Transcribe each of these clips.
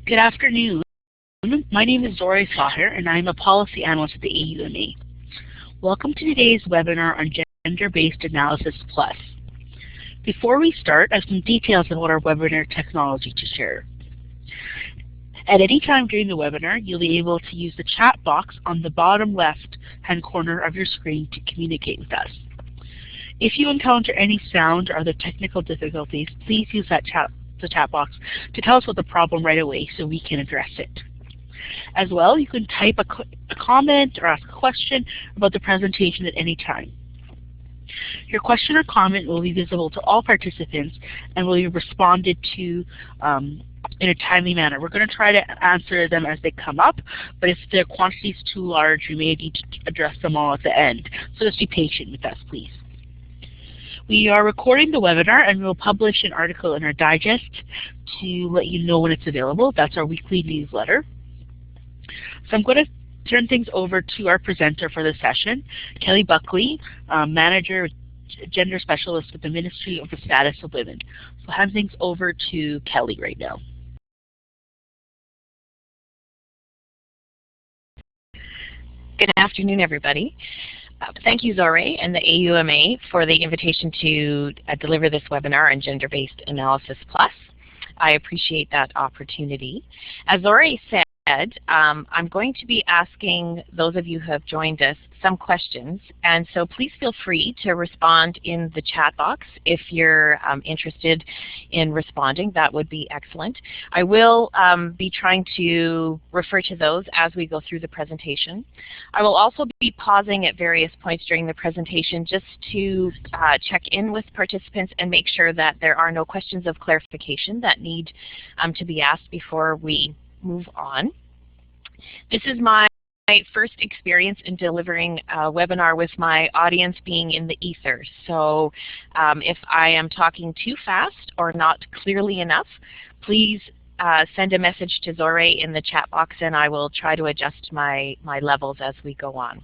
Good afternoon. My name is Zori Sahir, and I am a policy analyst at the AUMA. Welcome to today's webinar on Gender-Based Analysis Plus. Before we start, I have some details about our webinar technology to share. At any time during the webinar, you'll be able to use the chat box on the bottom left-hand corner of your screen to communicate with us. If you encounter any sound or other technical difficulties, please use the chat box to tell us about the problem right away so we can address it. As well, you can type a comment or ask a question about the presentation at any time. Your question or comment will be visible to all participants and will be responded to in a timely manner. We're going to try to answer them as they come up, but if the quantity is too large, we may need to address them all at the end. So just be patient with us, please. We are recording the webinar and we'll publish an article in our digest to let you know when it's available. That's our weekly newsletter. So I'm going to turn things over to our presenter for the session, Kelly Buckley, Manager, Gender Specialist with the Ministry of the Status of Women. So I'll hand things over to Kelly right now. Good afternoon, everybody. Thank you, Zori and the AUMA for the invitation to deliver this webinar on Gender-Based Analysis Plus. I appreciate that opportunity. As Zori said, I'm going to be asking those of you who have joined us some questions, and so please feel free to respond in the chat box if you're interested in responding. That would be excellent. I will be trying to refer to those as we go through the presentation. I will also be pausing at various points during the presentation just to check in with participants and make sure that there are no questions of clarification that need to be asked before we move on. This is my first experience in delivering a webinar with my audience being in the ether. So if I am talking too fast or not clearly enough, please send a message to Zori in the chat box and I will try to adjust my levels as we go on.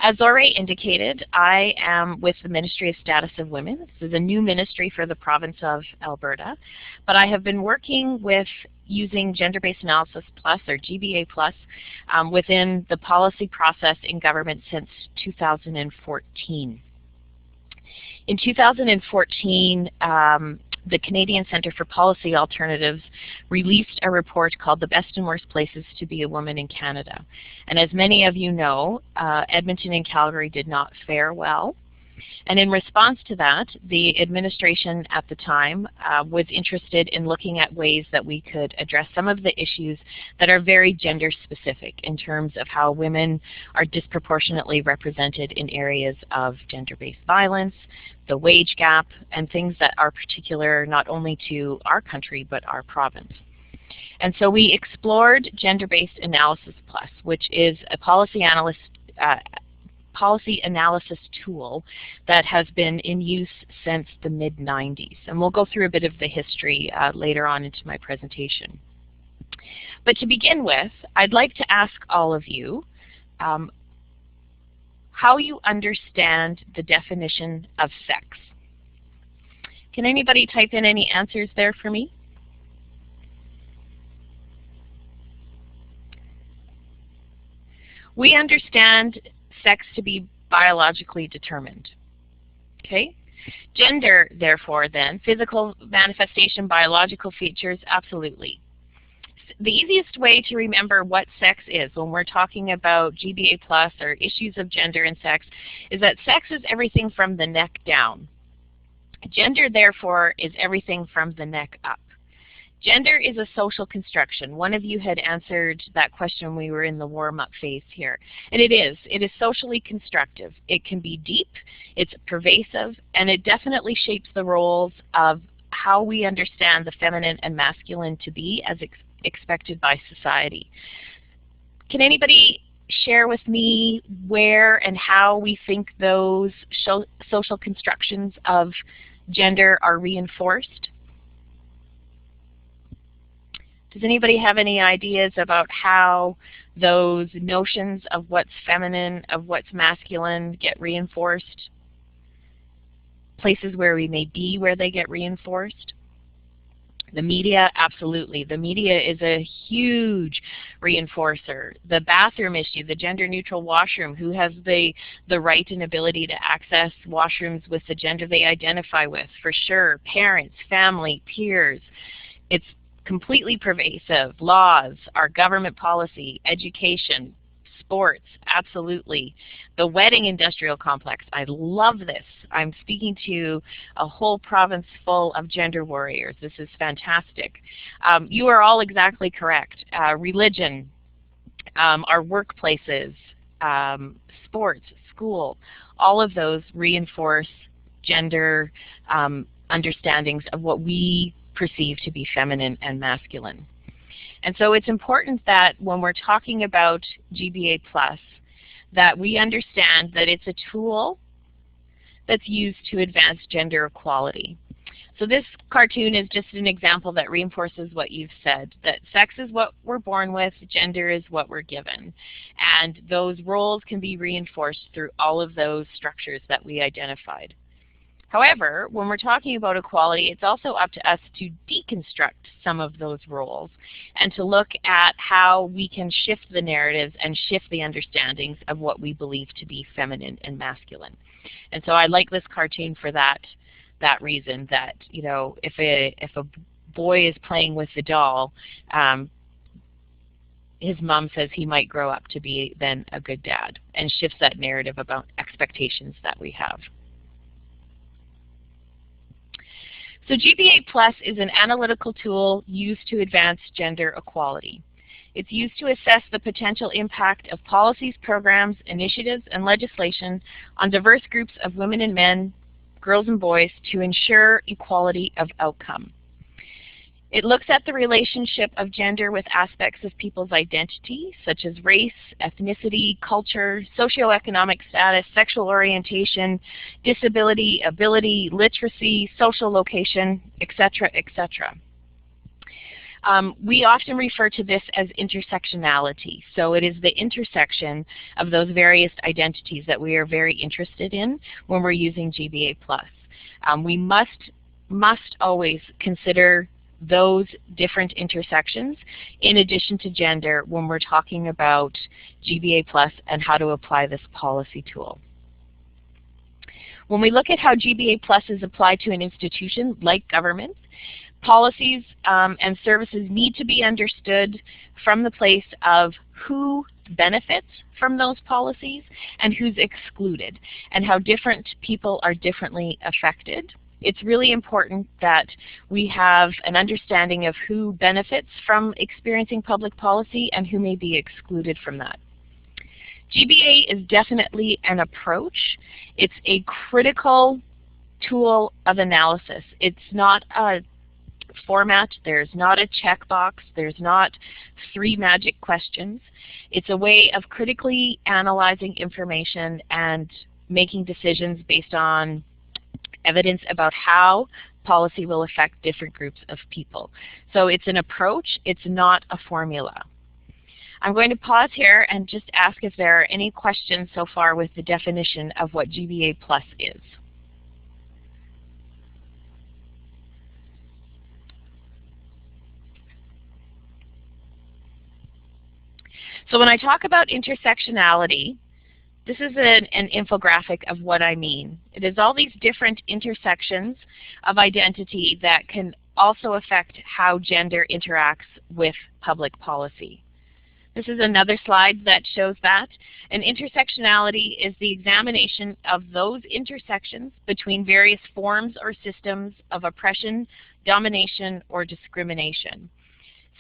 As Zori indicated, I am with the Ministry of Status of Women. This is a new ministry for the province of Alberta, but I have been working with using Gender-Based Analysis Plus, or GBA Plus, within the policy process in government since 2014. In 2014, the Canadian Centre for Policy Alternatives released a report called The Best and Worst Places to be a Woman in Canada. And as many of you know, Edmonton and Calgary did not fare well. And in response to that, the administration at the time was interested in looking at ways that we could address some of the issues that are very gender specific in terms of how women are disproportionately represented in areas of gender-based violence, the wage gap, and things that are particular not only to our country but our province. And so we explored Gender-Based Analysis Plus, which is a policy analysis tool that has been in use since the mid-90s. And we'll go through a bit of the history later on into my presentation. But to begin with, I'd like to ask all of you how you understand the definition of sex. Can anybody type in any answers there for me? We understand sex to be biologically determined. Okay? Gender, therefore, then, physical manifestation, biological features, absolutely. The easiest way to remember what sex is when we're talking about GBA Plus or issues of gender and sex is that sex is everything from the neck down. Gender, therefore, is everything from the neck up. Gender is a social construction. One of you had answered that question when we were in the warm-up phase here. And it is. It is socially constructive. It can be deep, it's pervasive, and it definitely shapes the roles of how we understand the feminine and masculine to be as expected by society. Can anybody share with me where and how we think those social constructions of gender are reinforced? Does anybody have any ideas about how those notions of what's feminine, of what's masculine get reinforced? Places where we may be where they get reinforced? The media, absolutely. The media is a huge reinforcer. The bathroom issue, the gender-neutral washroom, who has the right and ability to access washrooms with the gender they identify with, for sure. Parents, family, peers. It's completely pervasive. Laws, our government policy, education, sports, absolutely. The wedding industrial complex, I love this. I'm speaking to a whole province full of gender warriors. This is fantastic. You are all exactly correct. Religion, our workplaces, sports, school, all of those reinforce gender understandings of what we perceive to be feminine and masculine. And so it's important that when we're talking about GBA+, that we understand that it's a tool that's used to advance gender equality. So this cartoon is just an example that reinforces what you've said, that sex is what we're born with, gender is what we're given. And those roles can be reinforced through all of those structures that we identified. However, when we're talking about equality, it's also up to us to deconstruct some of those roles and to look at how we can shift the narratives and shift the understandings of what we believe to be feminine and masculine. And so I like this cartoon for that reason, that, you know, if a boy is playing with the doll, his mom says he might grow up to be then a good dad, and shifts that narrative about expectations that we have. So GBA+ is an analytical tool used to advance gender equality. It's used to assess the potential impact of policies, programs, initiatives, and legislation on diverse groups of women and men, girls and boys, to ensure equality of outcome. It looks at the relationship of gender with aspects of people's identity, such as race, ethnicity, culture, socioeconomic status, sexual orientation, disability, ability, literacy, social location, etc., etc. We often refer to this as intersectionality. So it is the intersection of those various identities that we are very interested in when we're using GBA+. We must always consider those different intersections in addition to gender when we're talking about GBA+ and how to apply this policy tool. When we look at how GBA+ is applied to an institution like government, policies and services need to be understood from the place of who benefits from those policies and who's excluded, and how different people are differently affected. It's really important that we have an understanding of who benefits from experiencing public policy and who may be excluded from that. GBA is definitely an approach. It's a critical tool of analysis. It's not a format, there's not a checkbox, there's not 3 magic questions. It's a way of critically analyzing information and making decisions based on evidence about how policy will affect different groups of people. So it's an approach, it's not a formula. I'm going to pause here and just ask if there are any questions so far with the definition of what GBA+ is. So when I talk about intersectionality, this is an infographic of what I mean. It is all these different intersections of identity that can also affect how gender interacts with public policy. This is another slide that shows that. And intersectionality is the examination of those intersections between various forms or systems of oppression, domination, or discrimination.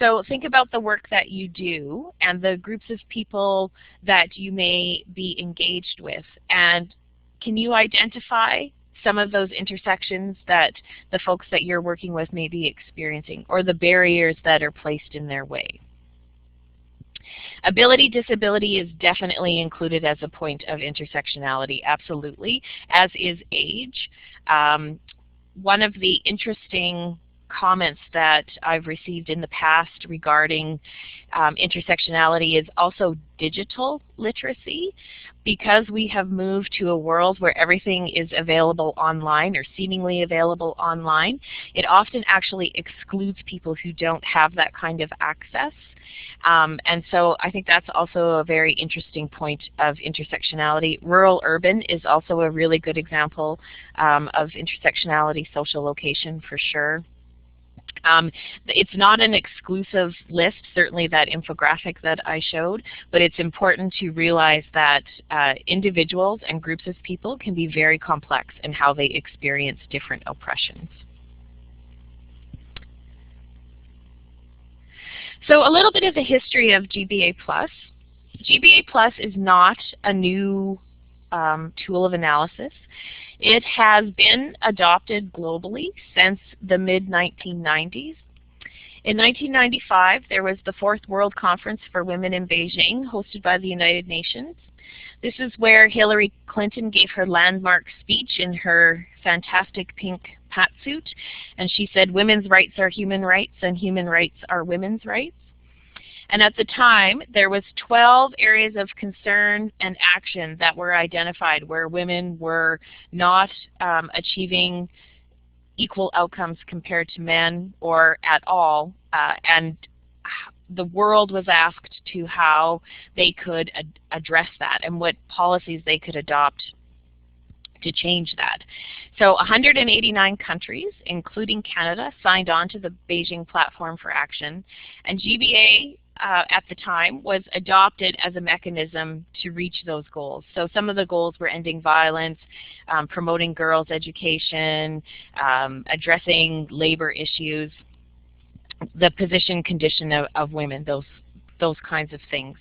So think about the work that you do and the groups of people that you may be engaged with, and can you identify some of those intersections that the folks that you're working with may be experiencing, or the barriers that are placed in their way? Ability, disability is definitely included as a point of intersectionality, absolutely, as is age. One of the interesting comments that I've received in the past regarding intersectionality is also digital literacy. Because we have moved to a world where everything is available online or seemingly available online, it often actually excludes people who don't have that kind of access. And so I think that's also a very interesting point of intersectionality. Rural-urban is also a really good example of intersectionality, social location for sure. It's not an exclusive list, certainly that infographic that I showed, but it's important to realize that individuals and groups of people can be very complex in how they experience different oppressions. So a little bit of the history of GBA+. GBA+ is not a new tool of analysis. It has been adopted globally since the mid-1990s. In 1995, there was the 4th World Conference for Women in Beijing, hosted by the United Nations. This is where Hillary Clinton gave her landmark speech in her fantastic pink patsuit, and she said, "Women's rights are human rights, and human rights are women's rights." And at the time, there was 12 areas of concern and action that were identified where women were not achieving equal outcomes compared to men or at all. And the world was asked to how they could address that and what policies they could adopt to change that. So 189 countries, including Canada, signed on to the Beijing Platform for Action, and GBA at the time was adopted as a mechanism to reach those goals. So some of the goals were ending violence, promoting girls' education, addressing labor issues, the position condition of women, those kinds of things.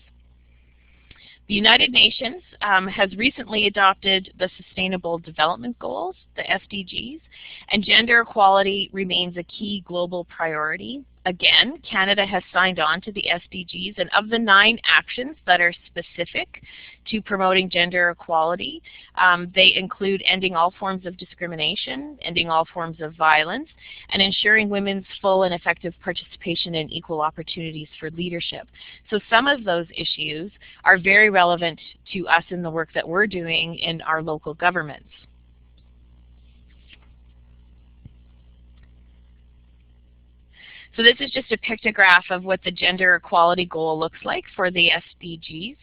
The United Nations has recently adopted the Sustainable Development Goals, the SDGs, and gender equality remains a key global priority. Again, Canada has signed on to the SDGs, and of the 9 actions that are specific to promoting gender equality, they include ending all forms of discrimination, ending all forms of violence, and ensuring women's full and effective participation in equal opportunities for leadership. So some of those issues are very relevant to us in the work that we're doing in our local governments. So this is just a pictograph of what the gender equality goal looks like for the SDGs.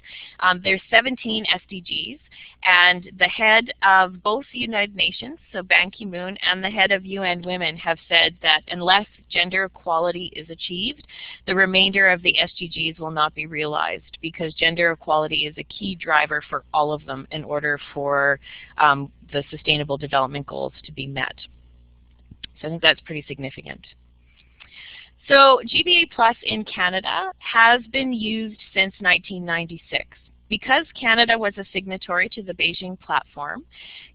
There's 17 SDGs, and the head of both the United Nations, so Ban Ki-moon, and the head of UN Women have said that unless gender equality is achieved, the remainder of the SDGs will not be realized, because gender equality is a key driver for all of them in order for the Sustainable Development Goals to be met. So I think that's pretty significant. So GBA Plus in Canada has been used since 1996. Because Canada was a signatory to the Beijing Platform,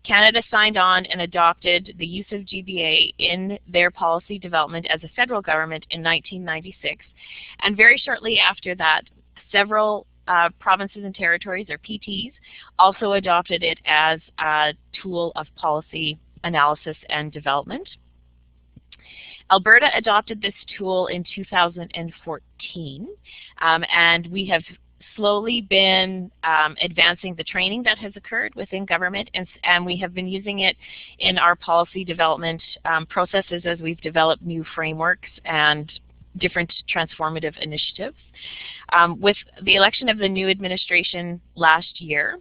Canada signed on and adopted the use of GBA in their policy development as a federal government in 1996. And very shortly after that, several provinces and territories, or PTs, also adopted it as a tool of policy analysis and development. Alberta adopted this tool in 2014, and we have slowly been advancing the training that has occurred within government, and we have been using it in our policy development processes as we've developed new frameworks and different transformative initiatives. With the election of the new administration last year,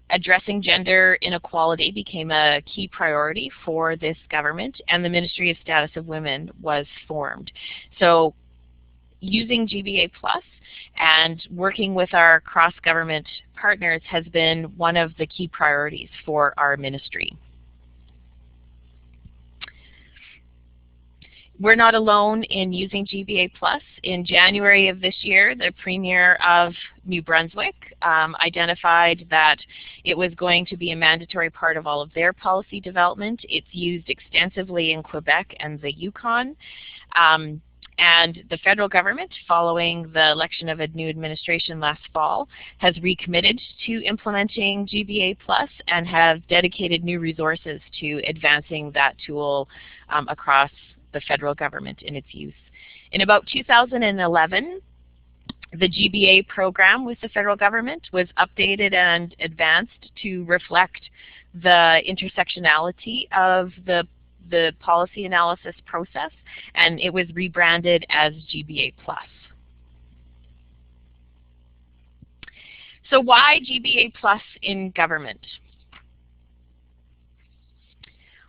addressing gender inequality became a key priority for this government, and the Ministry of Status of Women was formed. So using GBA Plus and working with our cross-government partners has been one of the key priorities for our ministry. We're not alone in using GBA+. In January of this year, the Premier of New Brunswick identified that it was going to be a mandatory part of all of their policy development. It's used extensively in Quebec and the Yukon. And the federal government, following the election of a new administration last fall, has recommitted to implementing GBA+ and have dedicated new resources to advancing that tool across the federal government in its use. In about 2011, the GBA program with the federal government was updated and advanced to reflect the intersectionality of the policy analysis process, and it was rebranded as GBA+. So why GBA+ in government?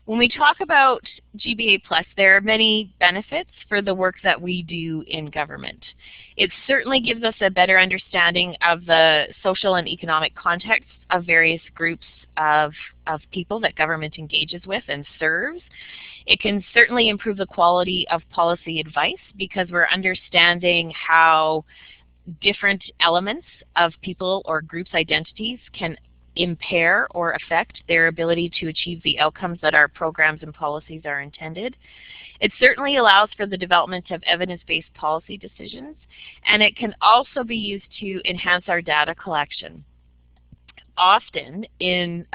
When we talk about GBA+, there are many benefits for the work that we do in government. It certainly gives us a better understanding of the social and economic context of various groups of people that government engages with and serves. It can certainly improve the quality of policy advice because we're understanding how different elements of people or groups' identities can impair or affect their ability to achieve the outcomes that our programs and policies are intended. It certainly allows for the development of evidence-based policy decisions, and it can also be used to enhance our data collection. Often in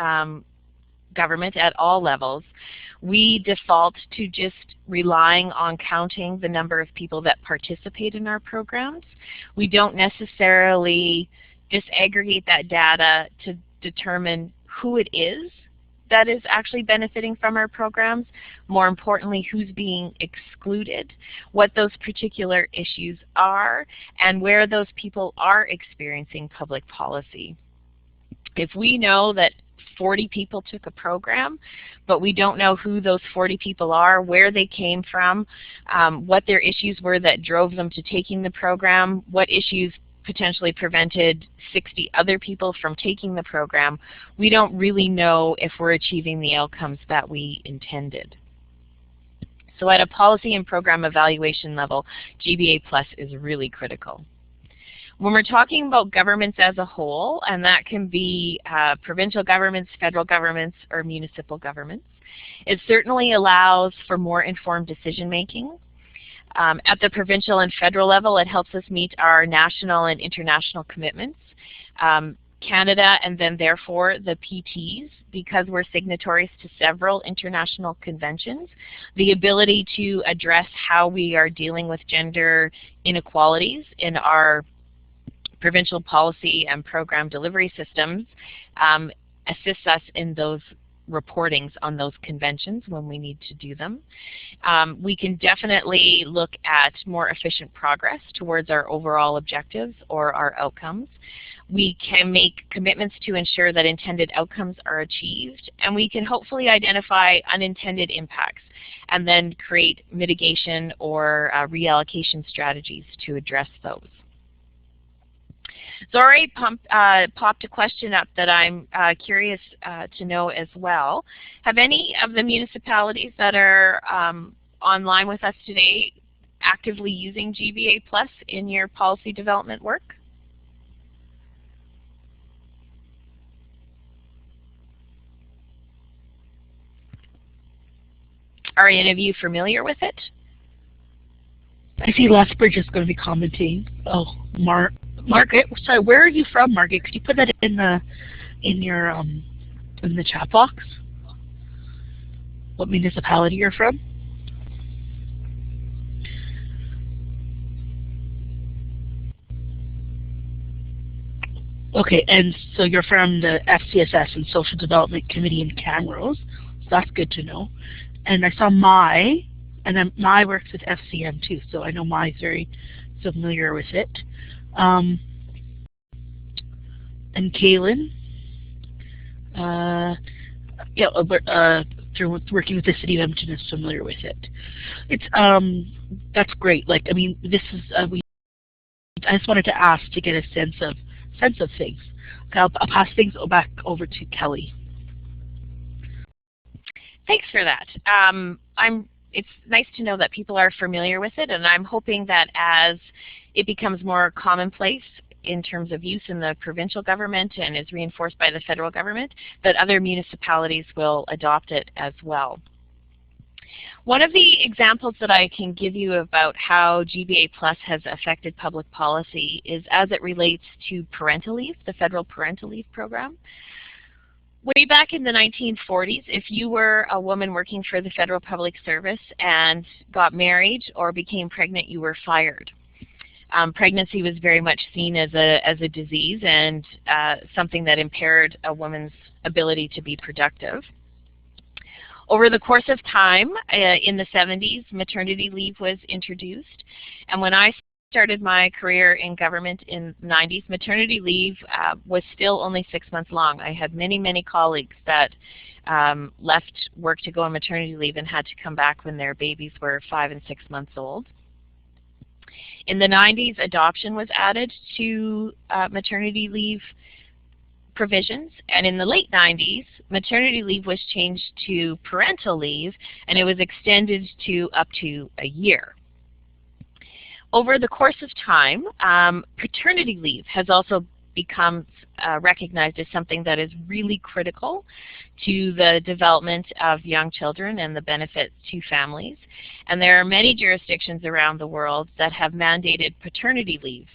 government at all levels, we default to just relying on counting the number of people that participate in our programs. We don't necessarily disaggregate that data to determine who it is that is actually benefiting from our programs. More importantly, who's being excluded, what those particular issues are, and where those people are experiencing public policy. If we know that 40 people took a program, but we don't know who those 40 people are, where they came from, what their issues were that drove them to taking the program, what issues potentially prevented 60 other people from taking the program, we don't really know if we're achieving the outcomes that we intended. So at a policy and program evaluation level, GBA+ is really critical. When we're talking about governments as a whole, and that can be provincial governments, federal governments, or municipal governments, it certainly allows for more informed decision making. At the provincial and federal level, it helps us meet our national and international commitments. Canada, and then therefore the PTs, because we're signatories to several international conventions, the ability to address how we are dealing with gender inequalities in our provincial policy and program delivery systems assists us in those reportings on those conventions when we need to do them. We can definitely look at more efficient progress towards our overall objectives or our outcomes. We can make commitments to ensure that intended outcomes are achieved, and we can hopefully identify unintended impacts and then create mitigation or reallocation strategies to address those. Zori popped a question up that I'm curious to know as well. Have any of the municipalities that are online with us today actively using GBA+ in your policy development work? Are any of you familiar with it? I see Lethbridge is going to be commenting. Oh, Margaret, sorry, where are you from, Margaret? Could you put that in the chat box? What municipality you're from? Okay, and so you're from the FCSS and Social Development Committee in Camrose. So that's good to know. And I saw Mai, and then Mai works with FCM too, so I know Mai's very familiar with it. And Kaylin, through working with the City of Edmonton, is familiar with it. It's that's great. Like, I mean, this is I just wanted to ask to get a sense of things. Okay, I'll pass things back over to Kelly. Thanks for that. It's nice to know that people are familiar with it, and I'm hoping that as it becomes more commonplace in terms of use in the provincial government and is reinforced by the federal government, that other municipalities will adopt it as well. One of the examples that I can give you about how GBA+ has affected public policy is as it relates to parental leave, the federal parental leave program. Way back in the 1940s, if you were a woman working for the Federal Public Service and got married or became pregnant, you were fired. Pregnancy was very much seen as a disease and something that impaired a woman's ability to be productive. Over the course of time, in the 70s, maternity leave was introduced. And when I started my career in government in the 90s, maternity leave was still only 6 months long. I had many, many colleagues that left work to go on maternity leave and had to come back when their babies were 5 and 6 months old. In the 90s, adoption was added to maternity leave provisions, and in the late 90s, maternity leave was changed to parental leave, and it was extended to up to a year. Over the course of time, paternity leave has also become recognized as something that is really critical to the development of young children and the benefits to families. And there are many jurisdictions around the world that have mandated paternity leave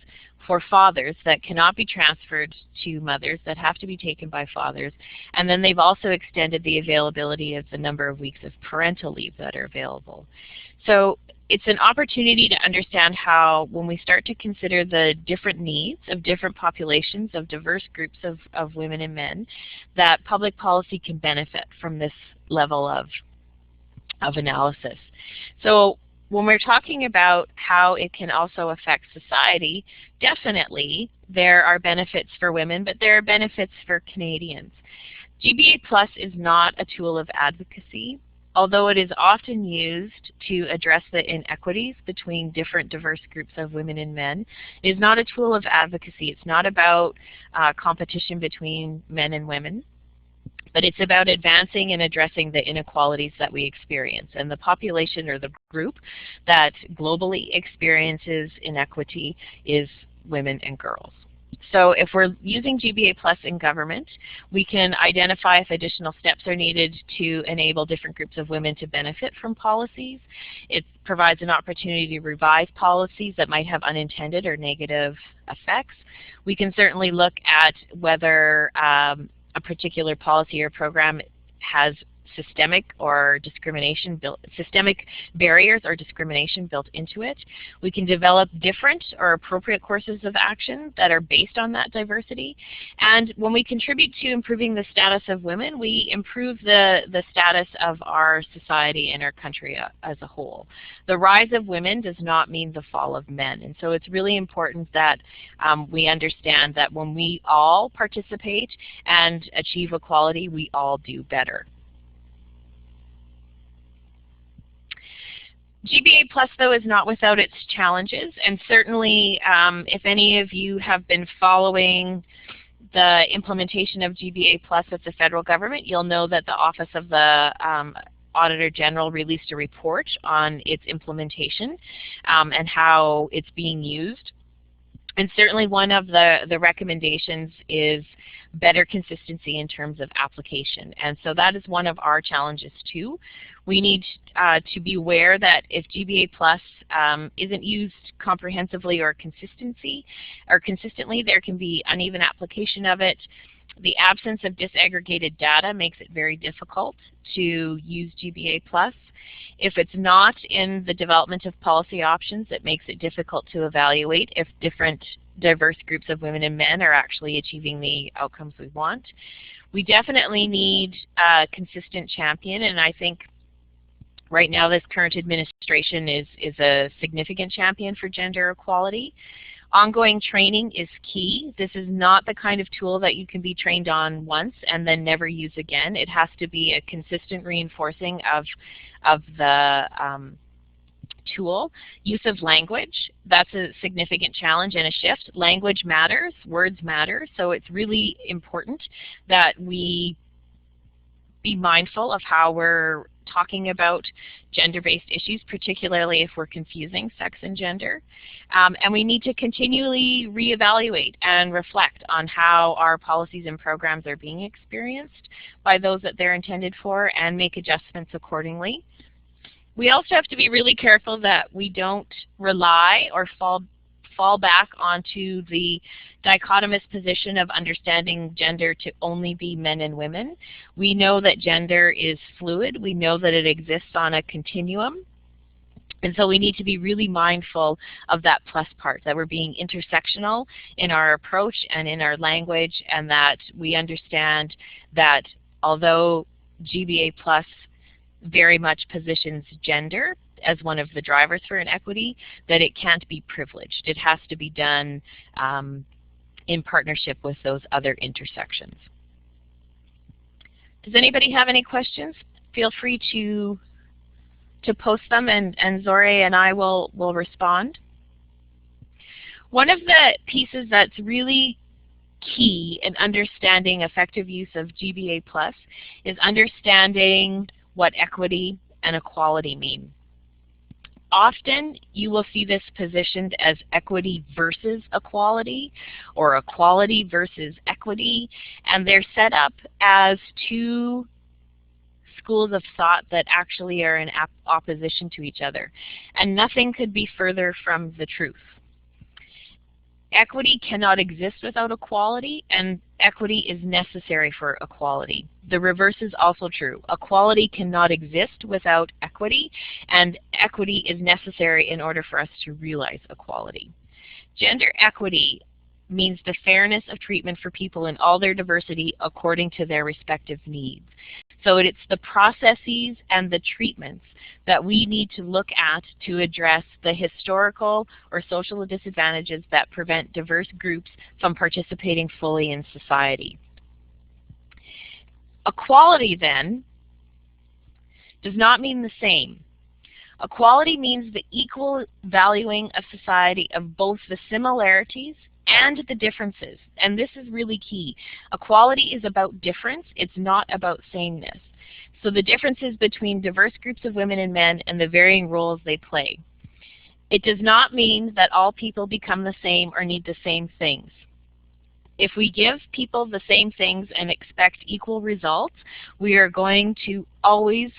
for fathers that cannot be transferred to mothers, that have to be taken by fathers. And then they've also extended the availability of the number of weeks of parental leave that are available. So it's an opportunity to understand how, when we start to consider the different needs of different populations, of diverse groups of women and men, that public policy can benefit from this level of analysis. So when we're talking about how it can also affect society, definitely there are benefits for women, but there are benefits for Canadians. GBA Plus is not a tool of advocacy, although it is often used to address the inequities between different diverse groups of women and men. It is not a tool of advocacy. It's not about competition between men and women, but it's about advancing and addressing the inequalities that we experience. And the population, or the group that globally experiences inequity, is women and girls. So if we're using GBA Plus in government, we can identify if additional steps are needed to enable different groups of women to benefit from policies. It provides an opportunity to revise policies that might have unintended or negative effects. We can certainly look at whether a particular policy or program has systemic barriers or discrimination built into it. We can develop different or appropriate courses of action that are based on that diversity. And when we contribute to improving the status of women, we improve the status of our society and our country as a whole. The rise of women does not mean the fall of men. And so it's really important that we understand that when we all participate and achieve equality, we all do better. GBA Plus, though, is not without its challenges, and certainly if any of you have been following the implementation of GBA Plus at the federal government, you'll know that the Office of the Auditor General released a report on its implementation and how it's being used. And certainly one of the recommendations is better consistency in terms of application. And so that is one of our challenges too. We need to be aware that if GBA Plus isn't used comprehensively or consistently, there can be uneven application of it. The absence of disaggregated data makes it very difficult to use GBA Plus. If it's not in the development of policy options, it makes it difficult to evaluate if different diverse groups of women and men are actually achieving the outcomes we want. We definitely need a consistent champion, and I think right now this current administration is a significant champion for gender equality. Ongoing training is key. This is not the kind of tool that you can be trained on once and then never use again. It has to be a consistent reinforcing of the tool. Use of language, that's a significant challenge and a shift. Language matters, words matter, so it's really important that we be mindful of how we're talking about gender-based issues, particularly if we're confusing sex and gender. And we need to continually reevaluate and reflect on how our policies and programs are being experienced by those that they're intended for and make adjustments accordingly. We also have to be really careful that we don't rely or fall fall back onto the dichotomous position of understanding gender to only be men and women. We know that gender is fluid. We know that it exists on a continuum. And so we need to be really mindful of that plus part, that we're being intersectional in our approach and in our language, and that we understand that although GBA plus very much positions gender as one of the drivers for inequity, that it can't be privileged. It has to be done in partnership with those other intersections. Does anybody have any questions? Feel free to post them, and Zore and I will respond. One of the pieces that's really key in understanding effective use of GBA plus is understanding what equity and equality mean. Often you will see this positioned as equity versus equality, or equality versus equity, and they're set up as two schools of thought that actually are in opposition to each other. And nothing could be further from the truth. Equity cannot exist without equality, and equity is necessary for equality. The reverse is also true. Equality cannot exist without equity, and equity is necessary in order for us to realize equality. Gender equity means the fairness of treatment for people in all their diversity according to their respective needs. So it's the processes and the treatments that we need to look at to address the historical or social disadvantages that prevent diverse groups from participating fully in society. Equality, then, does not mean the same. Equality means the equal valuing of society of both the similarities and the differences, and this is really key. Equality is about difference, it's not about sameness. So the differences between diverse groups of women and men and the varying roles they play. It does not mean that all people become the same or need the same things. If we give people the same things and expect equal results, we are going to always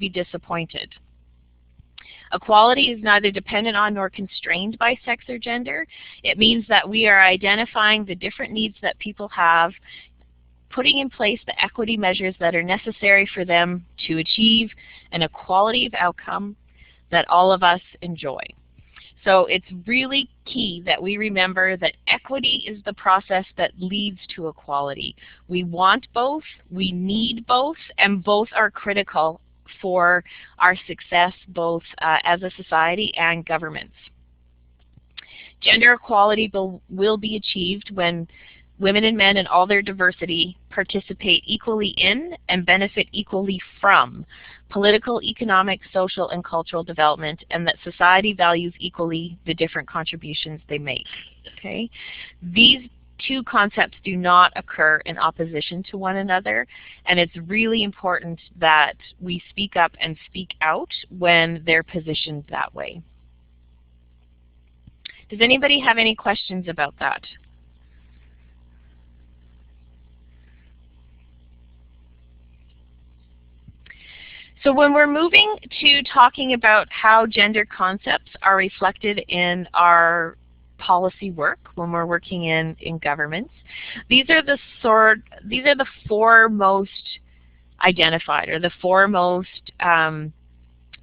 be disappointed. Equality is neither dependent on nor constrained by sex or gender. It means that we are identifying the different needs that people have, putting in place the equity measures that are necessary for them to achieve an equality of outcome that all of us enjoy. So it's really key that we remember that equity is the process that leads to equality. We want both, we need both, and both are critical for our success both as a society and governments. Gender equality will be achieved when women and men in all their diversity participate equally in and benefit equally from political, economic, social, and cultural development, and that society values equally the different contributions they make. Okay? These two concepts do not occur in opposition to one another, and it's really important that we speak up and speak out when they're positioned that way. Does anybody have any questions about that? So when we're moving to talking about how gender concepts are reflected in our policy work when we're working in governments, these are the four most identified, or the four most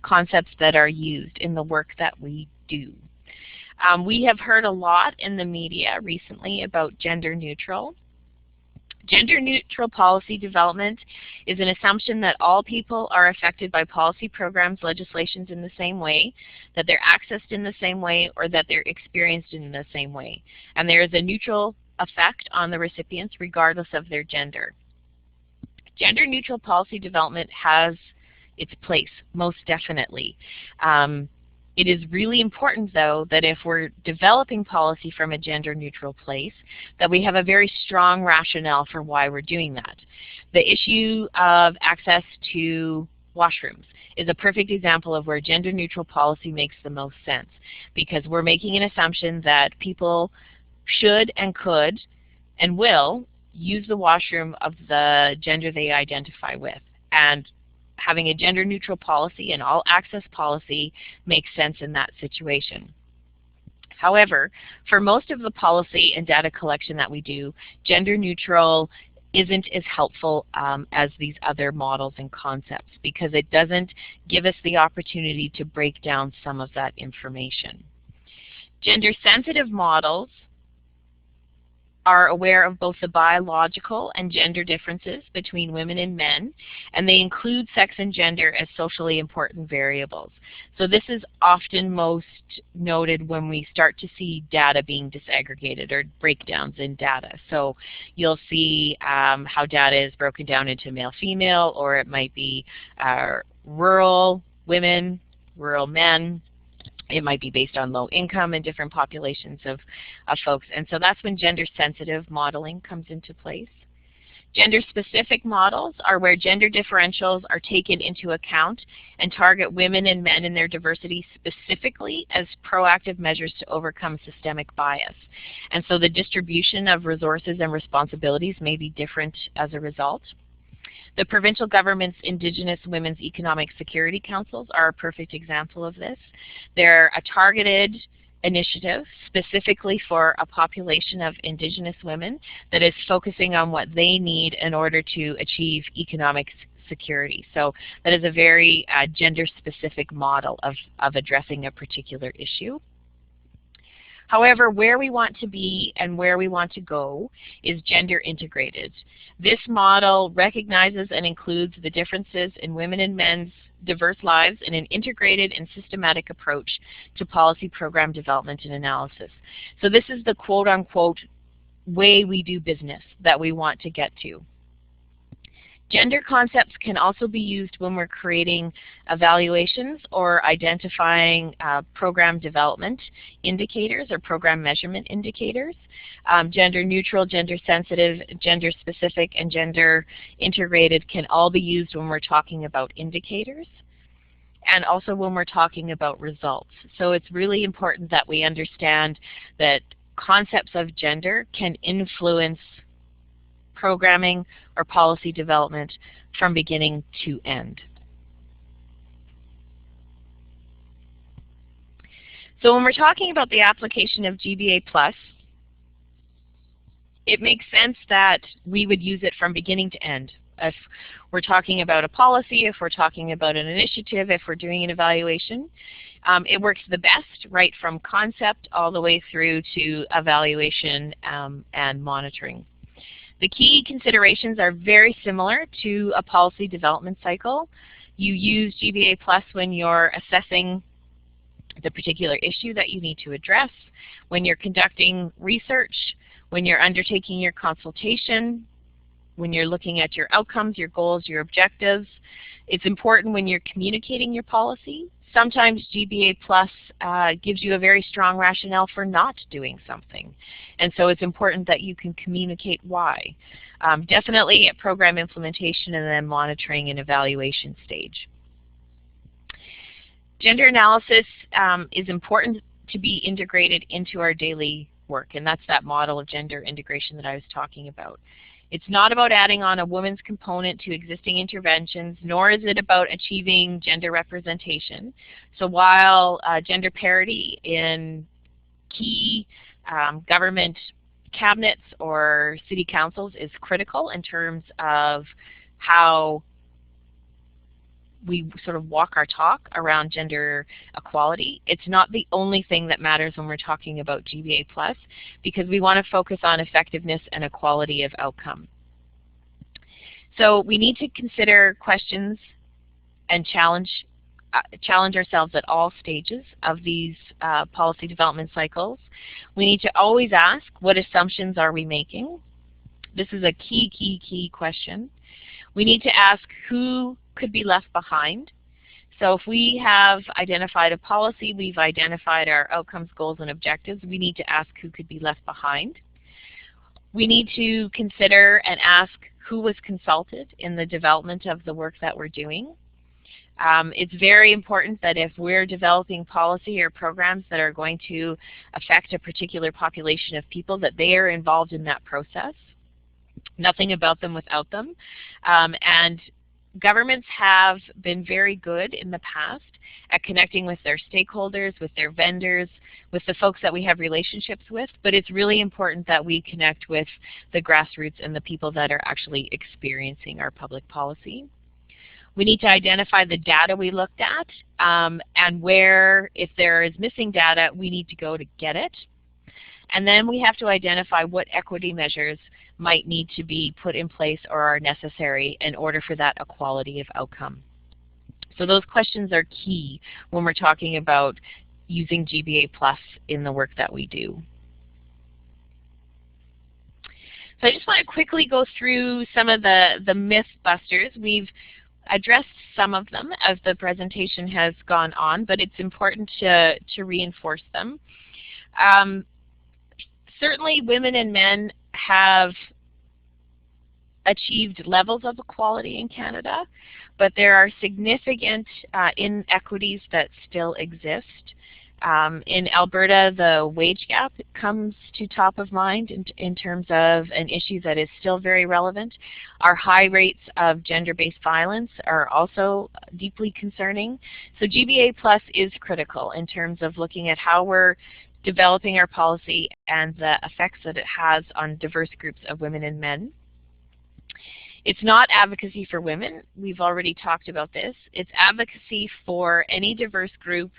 concepts that are used in the work that we do. We have heard a lot in the media recently about gender neutral. Gender neutral policy development is an assumption that all people are affected by policy programs, legislations in the same way, that they're accessed in the same way, or that they're experienced in the same way. And there is a neutral effect on the recipients regardless of their gender. Gender neutral policy development has its place, most definitely. It is really important, though, that if we're developing policy from a gender-neutral place, that we have a very strong rationale for why we're doing that. The issue of access to washrooms is a perfect example of where gender-neutral policy makes the most sense, because we're making an assumption that people should and could and will use the washroom of the gender they identify with. And having a gender-neutral policy and all-access policy makes sense in that situation. However, for most of the policy and data collection that we do, gender neutral isn't as helpful as these other models and concepts because it doesn't give us the opportunity to break down some of that information. Gender sensitive models are aware of both the biological and gender differences between women and men, and they include sex and gender as socially important variables. So this is often most noted when we start to see data being disaggregated or breakdowns in data. So you'll see how data is broken down into male-female, or it might be rural women, rural men. It might be based on low income and different populations of folks. And so that's when gender-sensitive modeling comes into place. Gender-specific models are where gender differentials are taken into account and target women and men in their diversity specifically as proactive measures to overcome systemic bias. And so the distribution of resources and responsibilities may be different as a result. The provincial government's Indigenous Women's Economic Security Councils are a perfect example of this. They're a targeted initiative specifically for a population of Indigenous women that is focusing on what they need in order to achieve economic security. So that is a very gender-specific model of addressing a particular issue. However, where we want to be and where we want to go is gender integrated. This model recognizes and includes the differences in women and men's diverse lives in an integrated and systematic approach to policy program development and analysis. So this is the quote-unquote way we do business that we want to get to. Gender concepts can also be used when we're creating evaluations or identifying program development indicators or program measurement indicators. Gender neutral, gender sensitive, gender specific, and gender integrated can all be used when we're talking about indicators and also when we're talking about results. So it's really important that we understand that concepts of gender can influence programming or policy development from beginning to end. So when we're talking about the application of GBA+, it makes sense that we would use it from beginning to end. If we're talking about a policy, if we're talking about an initiative, if we're doing an evaluation, it works the best right from concept all the way through to evaluation and monitoring. The key considerations are very similar to a policy development cycle. You use GBA+ when you're assessing the particular issue that you need to address, when you're conducting research, when you're undertaking your consultation, when you're looking at your outcomes, your goals, your objectives. It's important when you're communicating your policy. Sometimes GBA+ gives you a very strong rationale for not doing something. And so it's important that you can communicate why. Definitely at program implementation and then monitoring and evaluation stage. Gender analysis is important to be integrated into our daily work, and that's that model of gender integration that I was talking about. It's not about adding on a woman's component to existing interventions, nor is it about achieving gender representation. So while gender parity in key government cabinets or city councils is critical in terms of how we sort of walk our talk around gender equality, it's not the only thing that matters when we're talking about GBA+, because we want to focus on effectiveness and equality of outcome. So we need to consider questions and challenge ourselves at all stages of these policy development cycles. We need to always ask, what assumptions are we making? This is a key question. We need to ask who could be left behind. So if we have identified a policy, we've identified our outcomes, goals, and objectives, we need to ask who could be left behind. We need to consider and ask who was consulted in the development of the work that we're doing. It's very important that if we're developing policy or programs that are going to affect a particular population of people, that they are involved in that process. Nothing about them without them. And Governments have been very good in the past at connecting with their stakeholders, with their vendors, with the folks that we have relationships with, but it's really important that we connect with the grassroots and the people that are actually experiencing our public policy. We need to identify the data we looked at and where, if there is missing data, we need to go to get it. And then we have to identify what equity measures might need to be put in place or are necessary in order for that equality of outcome. So those questions are key when we're talking about using GBA Plus in the work that we do. So I just want to quickly go through some of the Mythbusters. We've addressed some of them as the presentation has gone on, but it's important to reinforce them. Certainly women and men have achieved levels of equality in Canada, but there are significant inequities that still exist. In Alberta, the wage gap comes to top of mind in terms of an issue that is still very relevant. Our high rates of gender-based violence are also deeply concerning. So GBA Plus is critical in terms of looking at how we're developing our policy and the effects that it has on diverse groups of women and men. It's not advocacy for women. We've already talked about this. It's advocacy for any diverse group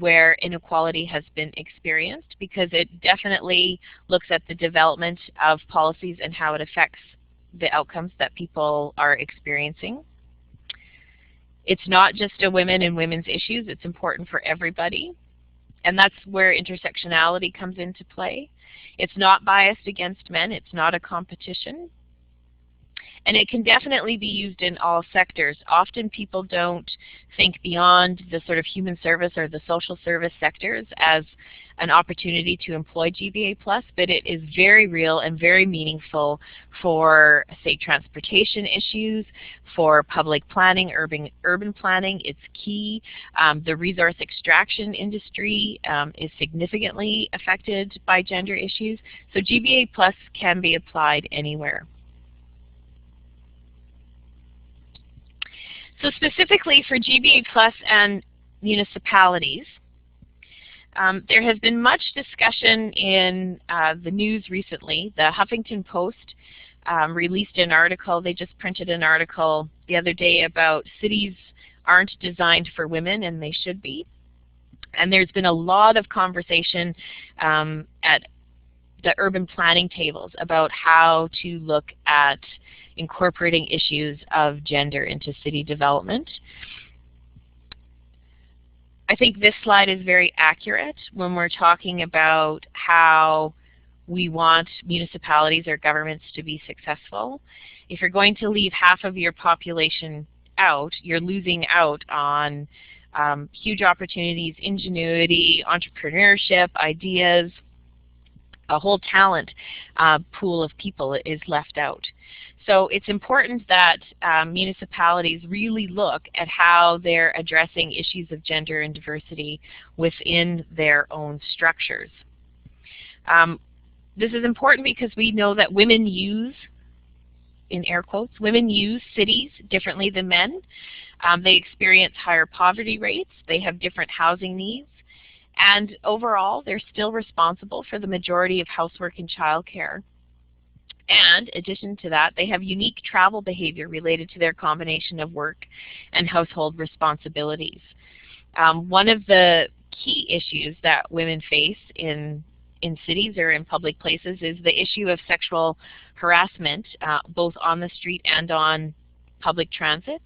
where inequality has been experienced, because it definitely looks at the development of policies and how it affects the outcomes that people are experiencing. It's not just a women and women's issues. It's important for everybody. And that's where intersectionality comes into play. It's not biased against men. It's not a competition. And it can definitely be used in all sectors. Often people don't think beyond the sort of human service or the social service sectors as an opportunity to employ GBA Plus, but it is very real and very meaningful for, say, transportation issues, for public planning, urban planning. It's key. The resource extraction industry is significantly affected by gender issues. So GBA Plus can be applied anywhere. So specifically for GBA Plus and municipalities, there has been much discussion in the news recently. The Huffington Post released an article. They just printed an article the other day about cities aren't designed for women, and they should be. And there's been a lot of conversation at the urban planning tables about how to look at incorporating issues of gender into city development. I think this slide is very accurate when we're talking about how we want municipalities or governments to be successful. If you're going to leave half of your population out, you're losing out on huge opportunities, ingenuity, entrepreneurship, ideas. A whole talent pool of people is left out. So it's important that municipalities really look at how they're addressing issues of gender and diversity within their own structures. This is important because we know that women use, in air quotes, women use cities differently than men. They experience higher poverty rates. They have different housing needs. And overall, they're still responsible for the majority of housework and childcare. And in addition to that, they have unique travel behavior related to their combination of work and household responsibilities. One of the key issues that women face in cities or in public places is the issue of sexual harassment, both on the street and on public transit.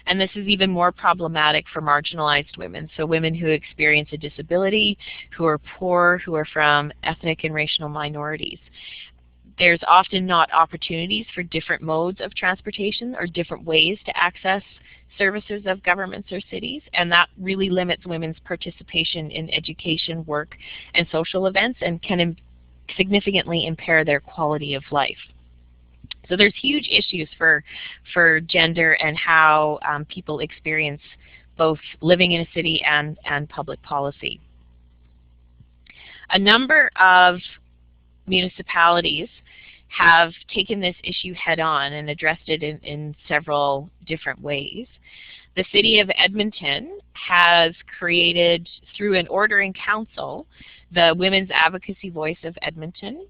And this is even more problematic for marginalized women, so women who experience a disability, who are poor, who are from ethnic and racial minorities. There's often not opportunities for different modes of transportation or different ways to access services of governments or cities, and that really limits women's participation in education, work, and social events, and can significantly impair their quality of life. So there's huge issues for gender and how people experience both living in a city and public policy. A number of municipalities have taken this issue head on and addressed it in several different ways. The City of Edmonton has created, through an order in council, the Women's Advocacy Voice of Edmonton.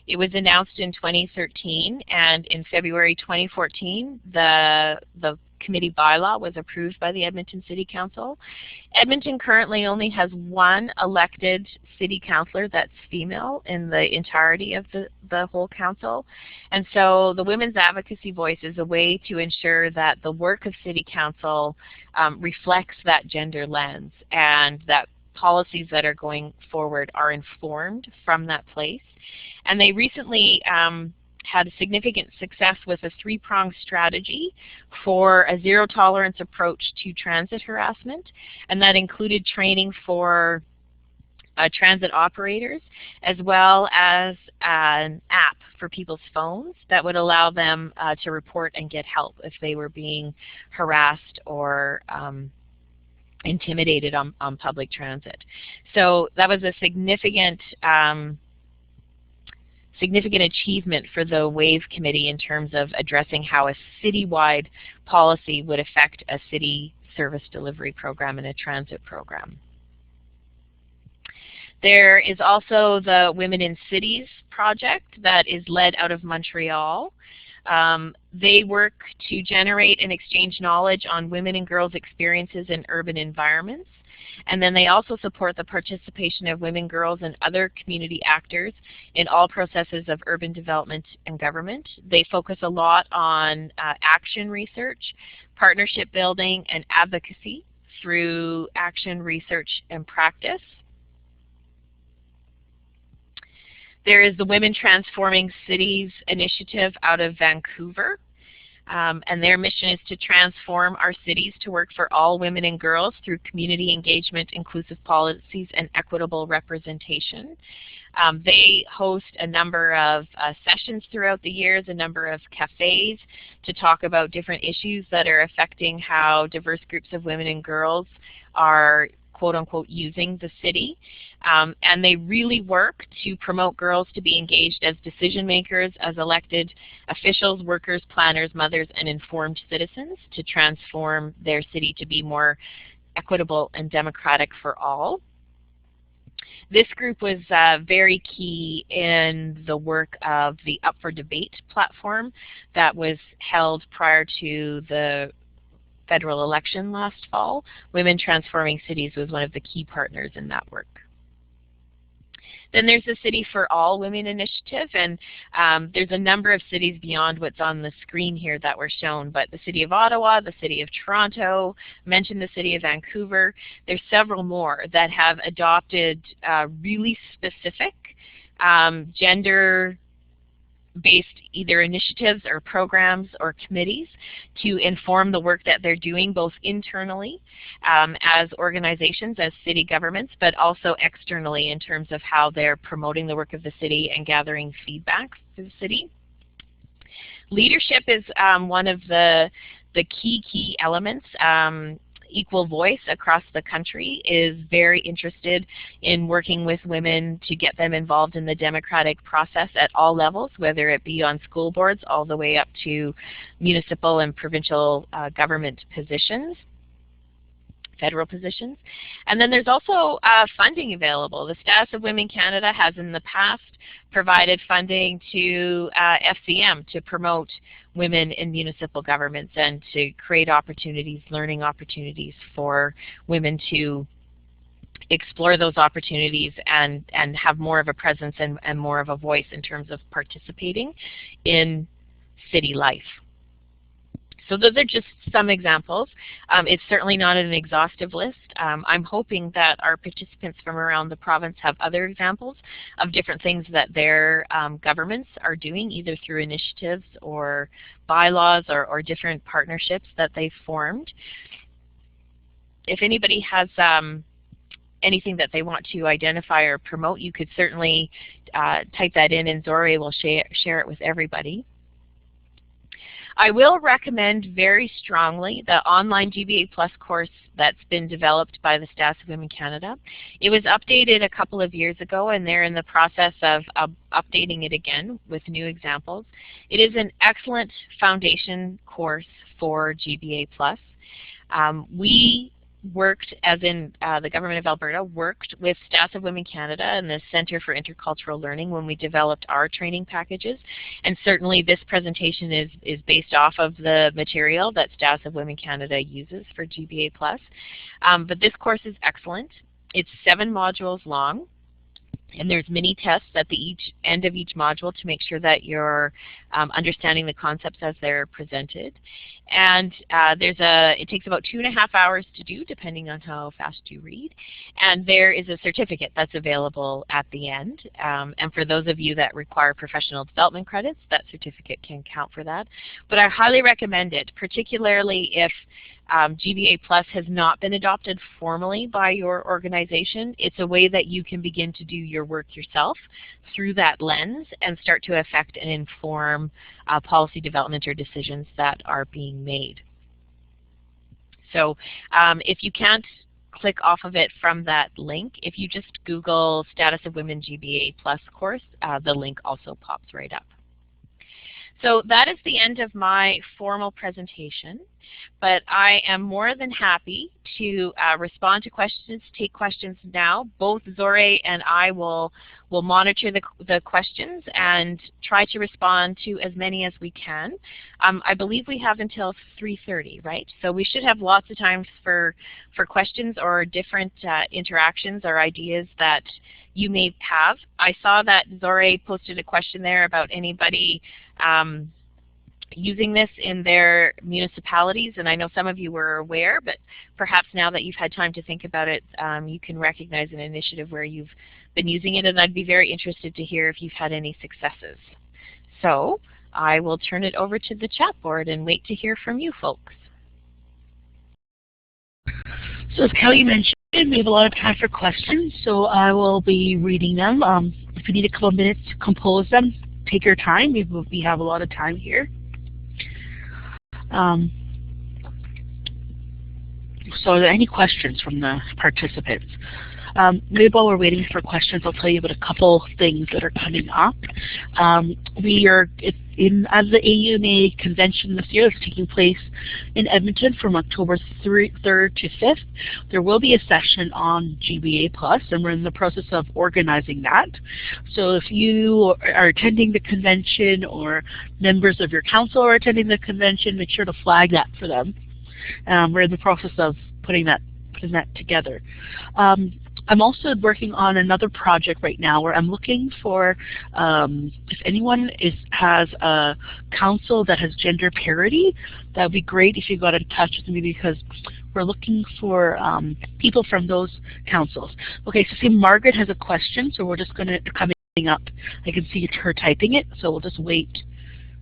It was announced in 2013, and in February 2014, the committee bylaw was approved by the Edmonton City Council. Edmonton currently only has one elected city councillor that's female in the entirety of the whole council. And so the Women's Advocacy Voice is a way to ensure that the work of City Council reflects that gender lens, and that policies that are going forward are informed from that place. And they recently had a significant success with a three-pronged strategy for a zero-tolerance approach to transit harassment, and that included training for transit operators, as well as an app for people's phones that would allow them to report and get help if they were being harassed or intimidated on public transit. So that was a significant achievement for the WAVE committee in terms of addressing how a citywide policy would affect a city service delivery program and a transit program. There is also the Women in Cities project that is led out of Montreal. They work to generate and exchange knowledge on women and girls' experiences in urban environments. And then they also support the participation of women, girls, and other community actors in all processes of urban development and government. They focus a lot on action research, partnership building, and advocacy through action, research, and practice. There is the Women Transforming Cities initiative out of Vancouver. And their mission is to transform our cities to work for all women and girls through community engagement, inclusive policies, and equitable representation. They host a number of sessions throughout the years, a number of cafes to talk about different issues that are affecting how diverse groups of women and girls are quote-unquote using the city. And they really work to promote girls to be engaged as decision makers, as elected officials, workers, planners, mothers, and informed citizens to transform their city to be more equitable and democratic for all. This group was very key in the work of the Up for Debate platform that was held prior to the federal election last fall. Women Transforming Cities was one of the key partners in that work. Then there's the City for All Women initiative, and there's a number of cities beyond what's on the screen here that were shown, but the City of Ottawa, the City of Toronto, mentioned the City of Vancouver. There's several more that have adopted really specific gender-based either initiatives or programs or committees to inform the work that they're doing both internally as organizations, as city governments, but also externally in terms of how they're promoting the work of the city and gathering feedback for the city. Leadership is one of the key elements. Equal Voice across the country is very interested in working with women to get them involved in the democratic process at all levels, whether it be on school boards all the way up to municipal and provincial government positions, federal positions. And then there's also funding available. The Status of Women Canada has in the past provided funding to FCM to promote women in municipal governments and to create opportunities, learning opportunities for women to explore those opportunities and have more of a presence and more of a voice in terms of participating in city life. So those are just some examples. It's certainly not an exhaustive list. I'm hoping that our participants from around the province have other examples of different things that their governments are doing, either through initiatives or bylaws or different partnerships that they've formed. If anybody has anything that they want to identify or promote, you could certainly type that in and Zore will share it with everybody. I will recommend very strongly the online GBA Plus course that's been developed by the Status of Women Canada. It was updated a couple of years ago, and they're in the process of updating it again with new examples. It is an excellent foundation course for GBA Plus. We worked, as in the Government of Alberta, worked with Status of Women Canada and the Centre for Intercultural Learning when we developed our training packages. And certainly this presentation is based off of the material that Status of Women Canada uses for GBA+. But this course is excellent. It's 7 modules long. And there's mini tests at the end of each module to make sure that you're understanding the concepts as they're presented. And it takes about 2.5 hours to do, depending on how fast you read. And there is a certificate that's available at the end. And for those of you that require professional development credits, that certificate can count for that. But I highly recommend it, particularly if GBA Plus has not been adopted formally by your organization. It's a way that you can begin to do your work yourself through that lens and start to affect and inform policy development or decisions that are being made. So if you can't click off of it from that link, if you just Google Status of Women GBA Plus course, the link also pops right up. So that is the end of my formal presentation, but I am more than happy to respond to questions, take questions now. Both Zore and I will monitor the questions and try to respond to as many as we can. I believe we have until 3:30, right? So we should have lots of time for questions or different interactions or ideas that you may have. I saw that Zore posted a question there about anybody using this in their municipalities, and I know some of you were aware, but perhaps now that you've had time to think about it, you can recognize an initiative where you've been using it, and I'd be very interested to hear if you've had any successes. So I will turn it over to the chat board and wait to hear from you folks. So as Kelly mentioned, we have a lot of time for questions, so I will be reading them. If you need a couple of minutes to compose them, take your time. We have a lot of time here. So are there any questions from the participants? Maybe while we're waiting for questions, I'll tell you about a couple things that are coming up. We are as the AUMA convention this year is taking place in Edmonton from October 3rd to 5th. There will be a session on GBA+, and we're in the process of organizing that. So if you are attending the convention or members of your council are attending the convention, make sure to flag that for them. We're in the process of putting that together. I'm also working on another project right now where I'm looking for if anyone has a council that has gender parity. That would be great if you got in touch with me, because we're looking for people from those councils. Okay, so see, Margaret has a question, so we're just going to coming up. I can see her typing it, so we'll just wait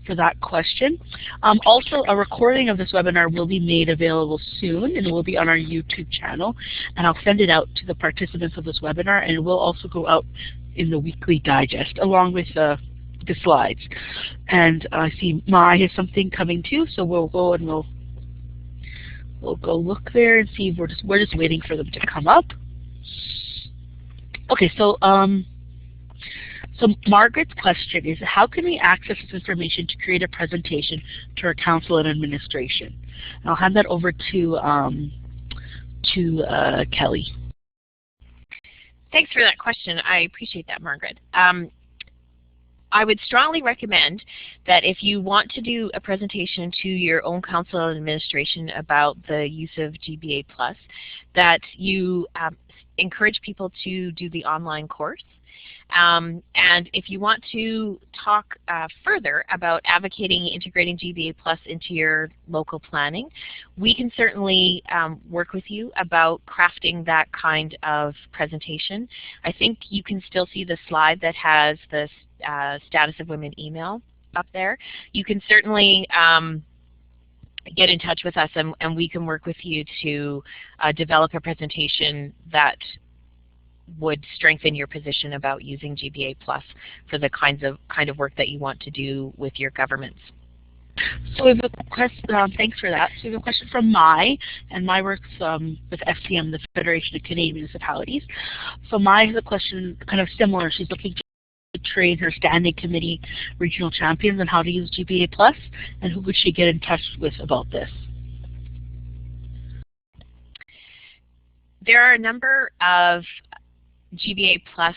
for that question. Also, a recording of this webinar will be made available soon, and it will be on our YouTube channel, and I'll send it out to the participants of this webinar, and it will also go out in the weekly digest along with the slides. And I see Mai has something coming too, so we'll go and we'll go look there and see. We're just waiting for them to come up. Okay, so so Margaret's question is, how can we access this information to create a presentation to our council and administration? And I'll hand that over to Kelly. Thanks for that question. I appreciate that, Margaret. I would strongly recommend that if you want to do a presentation to your own council and administration about the use of GBA+, that you encourage people to do the online course. And if you want to talk further about advocating integrating GBA+ into your local planning, we can certainly work with you about crafting that kind of presentation. I think you can still see the slide that has the Status of Women email up there. You can certainly get in touch with us, and we can work with you to develop a presentation that would strengthen your position about using GBA+ for the kind of work that you want to do with your governments. So we have a question, thanks for that. So we have a question from Mai, and Mai works with FCM, the Federation of Canadian Municipalities. So Mai has a question kind of similar. She's looking to train her standing committee regional champions on how to use GBA Plus, and who would she get in touch with about this? There are a number of GBA Plus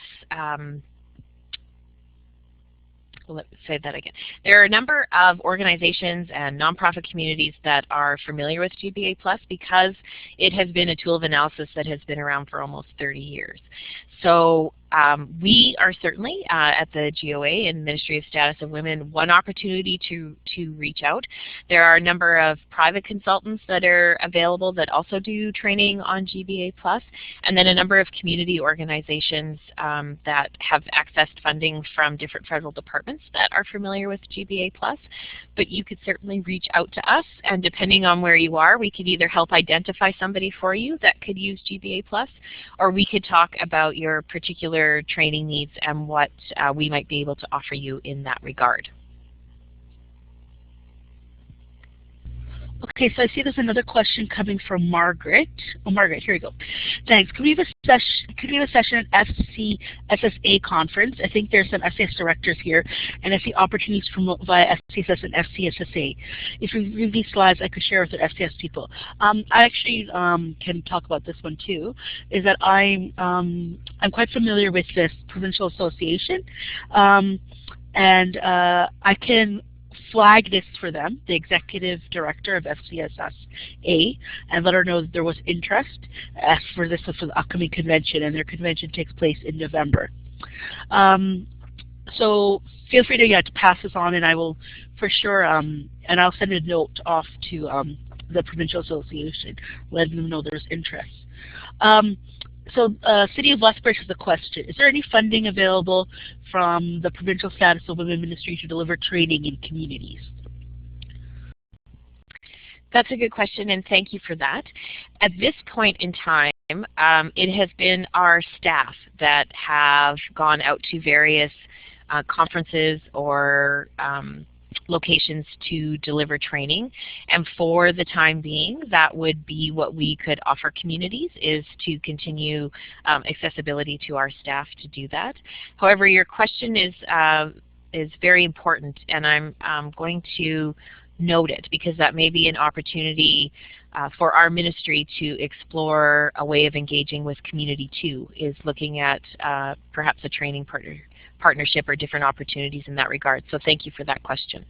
let's say that again. There are a number of organizations and nonprofit communities that are familiar with GBA Plus because it has been a tool of analysis that has been around for almost 30 years. So we are certainly at the GOA and Ministry of Status of Women one opportunity to reach out. There are a number of private consultants that are available that also do training on GBA Plus, and then a number of community organizations that have accessed funding from different federal departments that are familiar with GBA Plus. But you could certainly reach out to us, and depending on where you are, we could either help identify somebody for you that could use GBA Plus, or we could talk about your particular training needs and what we might be able to offer you in that regard. Okay, so I see there's another question coming from Margaret. Oh, Margaret, here we go. Thanks. Could we have a session at FCSSA conference? I think there's some FCS directors here, and I see opportunities to promote via FCSS and FCSSA. If you review these slides, I could share with the FCS people. I actually can talk about this one too. Is that I'm quite familiar with this provincial association, and I can flag this for them, the executive director of FCSSA, and let her know that there was interest for this for the upcoming convention, and their convention takes place in November. So feel free to pass this on, and I will for sure, and I'll send a note off to the provincial association, letting them know there's interest. So City of Lethbridge has a question. Is there any funding available from the Provincial Status of Women Ministry to deliver training in communities? That's a good question, and thank you for that. At this point in time, it has been our staff that have gone out to various conferences or locations to deliver training, and for the time being that would be what we could offer communities, is to continue accessibility to our staff to do that. However, your question is very important, and I'm going to note it because that may be an opportunity for our ministry to explore a way of engaging with community too, is looking at perhaps a training partnership or different opportunities in that regard. So thank you for that question.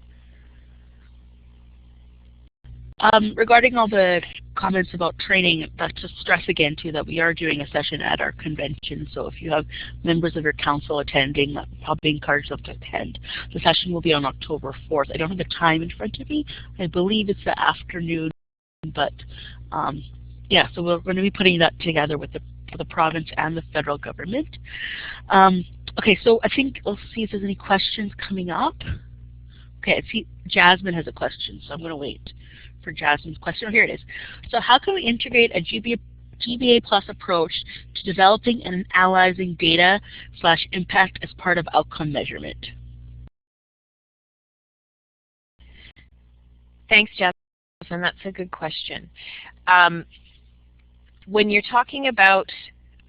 Regarding all the comments about training, that's to stress again too that we are doing a session at our convention. So if you have members of your council attending, I'll be encouraged to attend. The session will be on October 4th. I don't have the time in front of me. I believe it's the afternoon, but yeah, so we're going to be putting that together with the province and the federal government. Okay, so I think we'll see if there's any questions coming up. Okay, I see Jasmine has a question, so I'm going to wait for Jasmine's question. Oh, here it is. So how can we integrate a GBA Plus approach to developing and analyzing data / impact as part of outcome measurement? Thanks, Jasmine. That's a good question. When you're talking about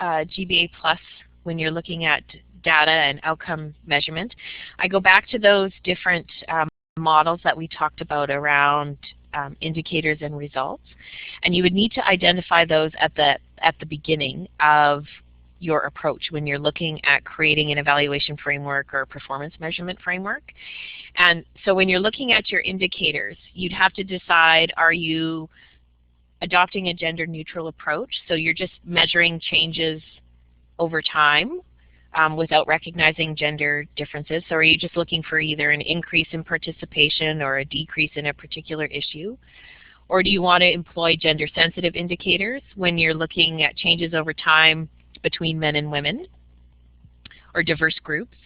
GBA Plus, when you're looking at data and outcome measurement, I go back to those different models that we talked about around indicators and results, and you would need to identify those at the beginning of your approach when you're looking at creating an evaluation framework or a performance measurement framework. And so when you're looking at your indicators, you'd have to decide, are you adopting a gender neutral approach, so you're just measuring changes over time without recognizing gender differences? So are you just looking for either an increase in participation or a decrease in a particular issue? Or do you want to employ gender sensitive indicators when you're looking at changes over time between men and women or diverse groups?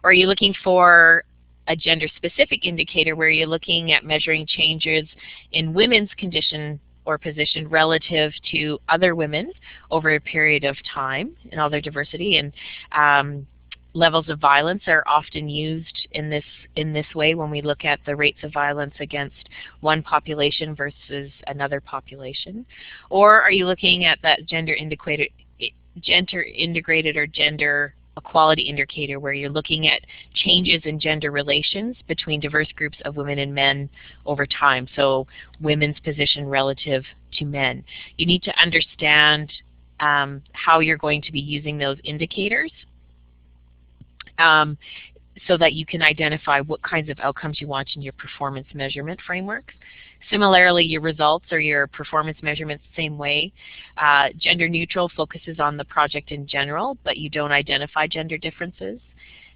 Or are you looking for a gender specific indicator where you're looking at measuring changes in women's condition or position relative to other women over a period of time and all their diversity? And levels of violence are often used in this way when we look at the rates of violence against one population versus another population? Or are you looking at that gender integrated or gender equality indicator where you're looking at changes in gender relations between diverse groups of women and men over time, so women's position relative to men? You need to understand how you're going to be using those indicators so that you can identify what kinds of outcomes you want in your performance measurement frameworks. Similarly, your results or your performance measurements, same way. Gender neutral focuses on the project in general, but you don't identify gender differences.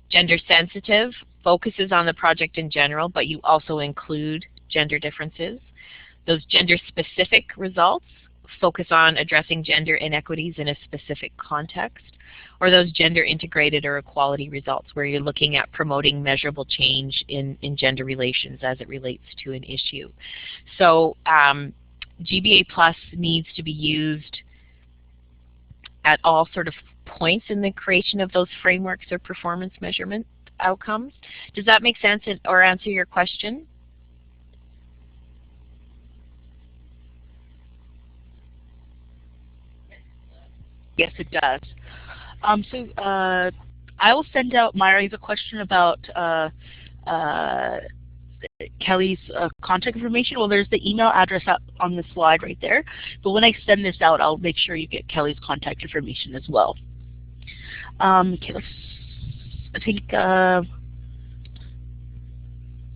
Gender sensitive focuses on the project in general, but you also include gender differences. Those gender specific results focus on addressing gender inequities in a specific context, or those gender integrated or equality results where you're looking at promoting measurable change in gender relations as it relates to an issue. So GBA Plus needs to be used at all sort of points in the creation of those frameworks or performance measurement outcomes. Does that make sense or answer your question? Yes, it does. I will send out, Myra, you have a question about Kelly's contact information. Well, there's the email address up on the slide right there. But when I send this out, I'll make sure you get Kelly's contact information as well. Okay, I think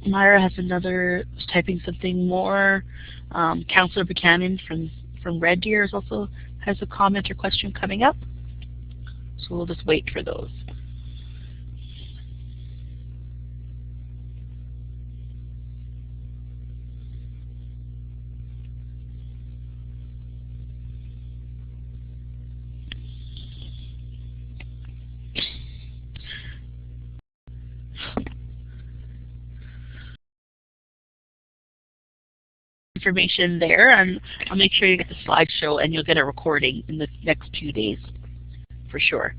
Myra has typing something more. Councillor Buchanan from Red Deer also has a comment or question coming up. So we'll just wait for those. Information there, and I'll make sure you get the slideshow and you'll get a recording in the next 2 days for sure.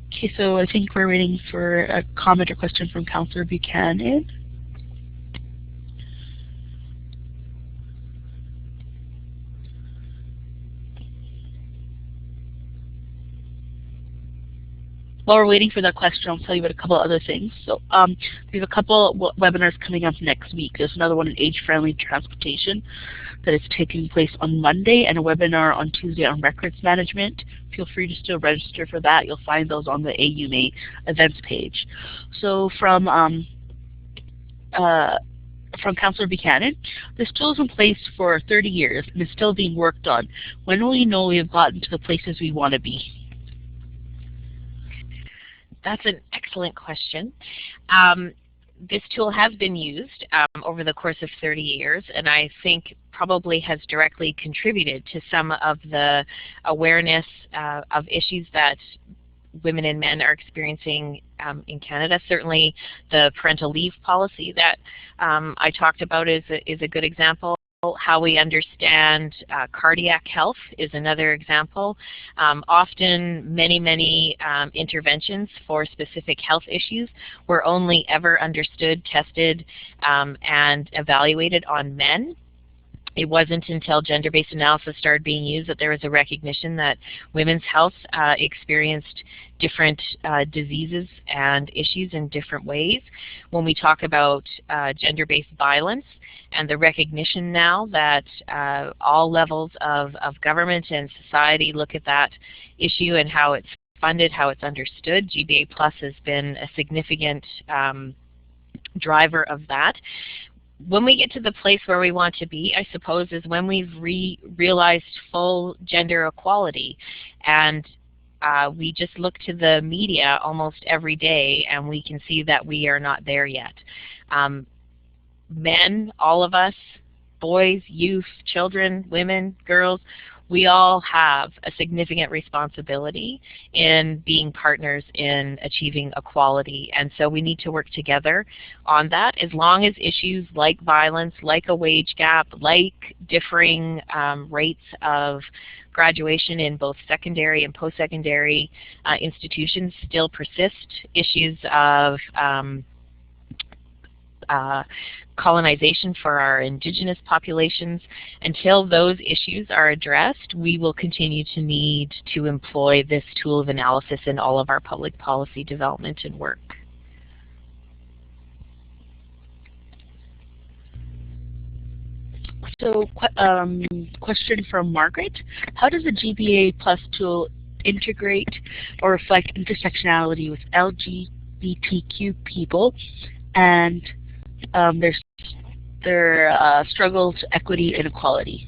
Okay, so I think we're waiting for a comment or question from Councillor Buchanan. While we're waiting for that question, I'll tell you about a couple other things. So we have a couple webinars coming up next week. There's another one on age-friendly transportation that is taking place on Monday, and a webinar on Tuesday on records management. Feel free to still register for that. You'll find those on the AUMA events page. So from Councillor Buchanan, this tool is in place for 30 years and is still being worked on. When will we know we have gotten to the places we want to be? That's an excellent question. This tool has been used over the course of 30 years, and I think probably has directly contributed to some of the awareness of issues that women and men are experiencing in Canada. Certainly the parental leave policy that I talked about is a good example. How we understand cardiac health is another example. Often many interventions for specific health issues were only ever understood, tested, and evaluated on men. It wasn't until gender-based analysis started being used that there was a recognition that women's health experienced different diseases and issues in different ways. When we talk about gender-based violence and the recognition now that all levels of government and society look at that issue and how it's funded, how it's understood, GBA Plus has been a significant driver of that. When we get to the place where we want to be, I suppose, is when we've realized full gender equality, and we just look to the media almost every day and we can see that we are not there yet. Men, all of us, boys, youth, children, women, girls, we all have a significant responsibility in being partners in achieving equality, and so we need to work together on that. As long as issues like violence, like a wage gap, like differing rates of graduation in both secondary and post-secondary institutions still persist, issues of colonization for our indigenous populations, until those issues are addressed, we will continue to need to employ this tool of analysis in all of our public policy development and work. So, question from Margaret. How does the GBA Plus tool integrate or reflect intersectionality with LGBTQ people and their struggle to equity and equality?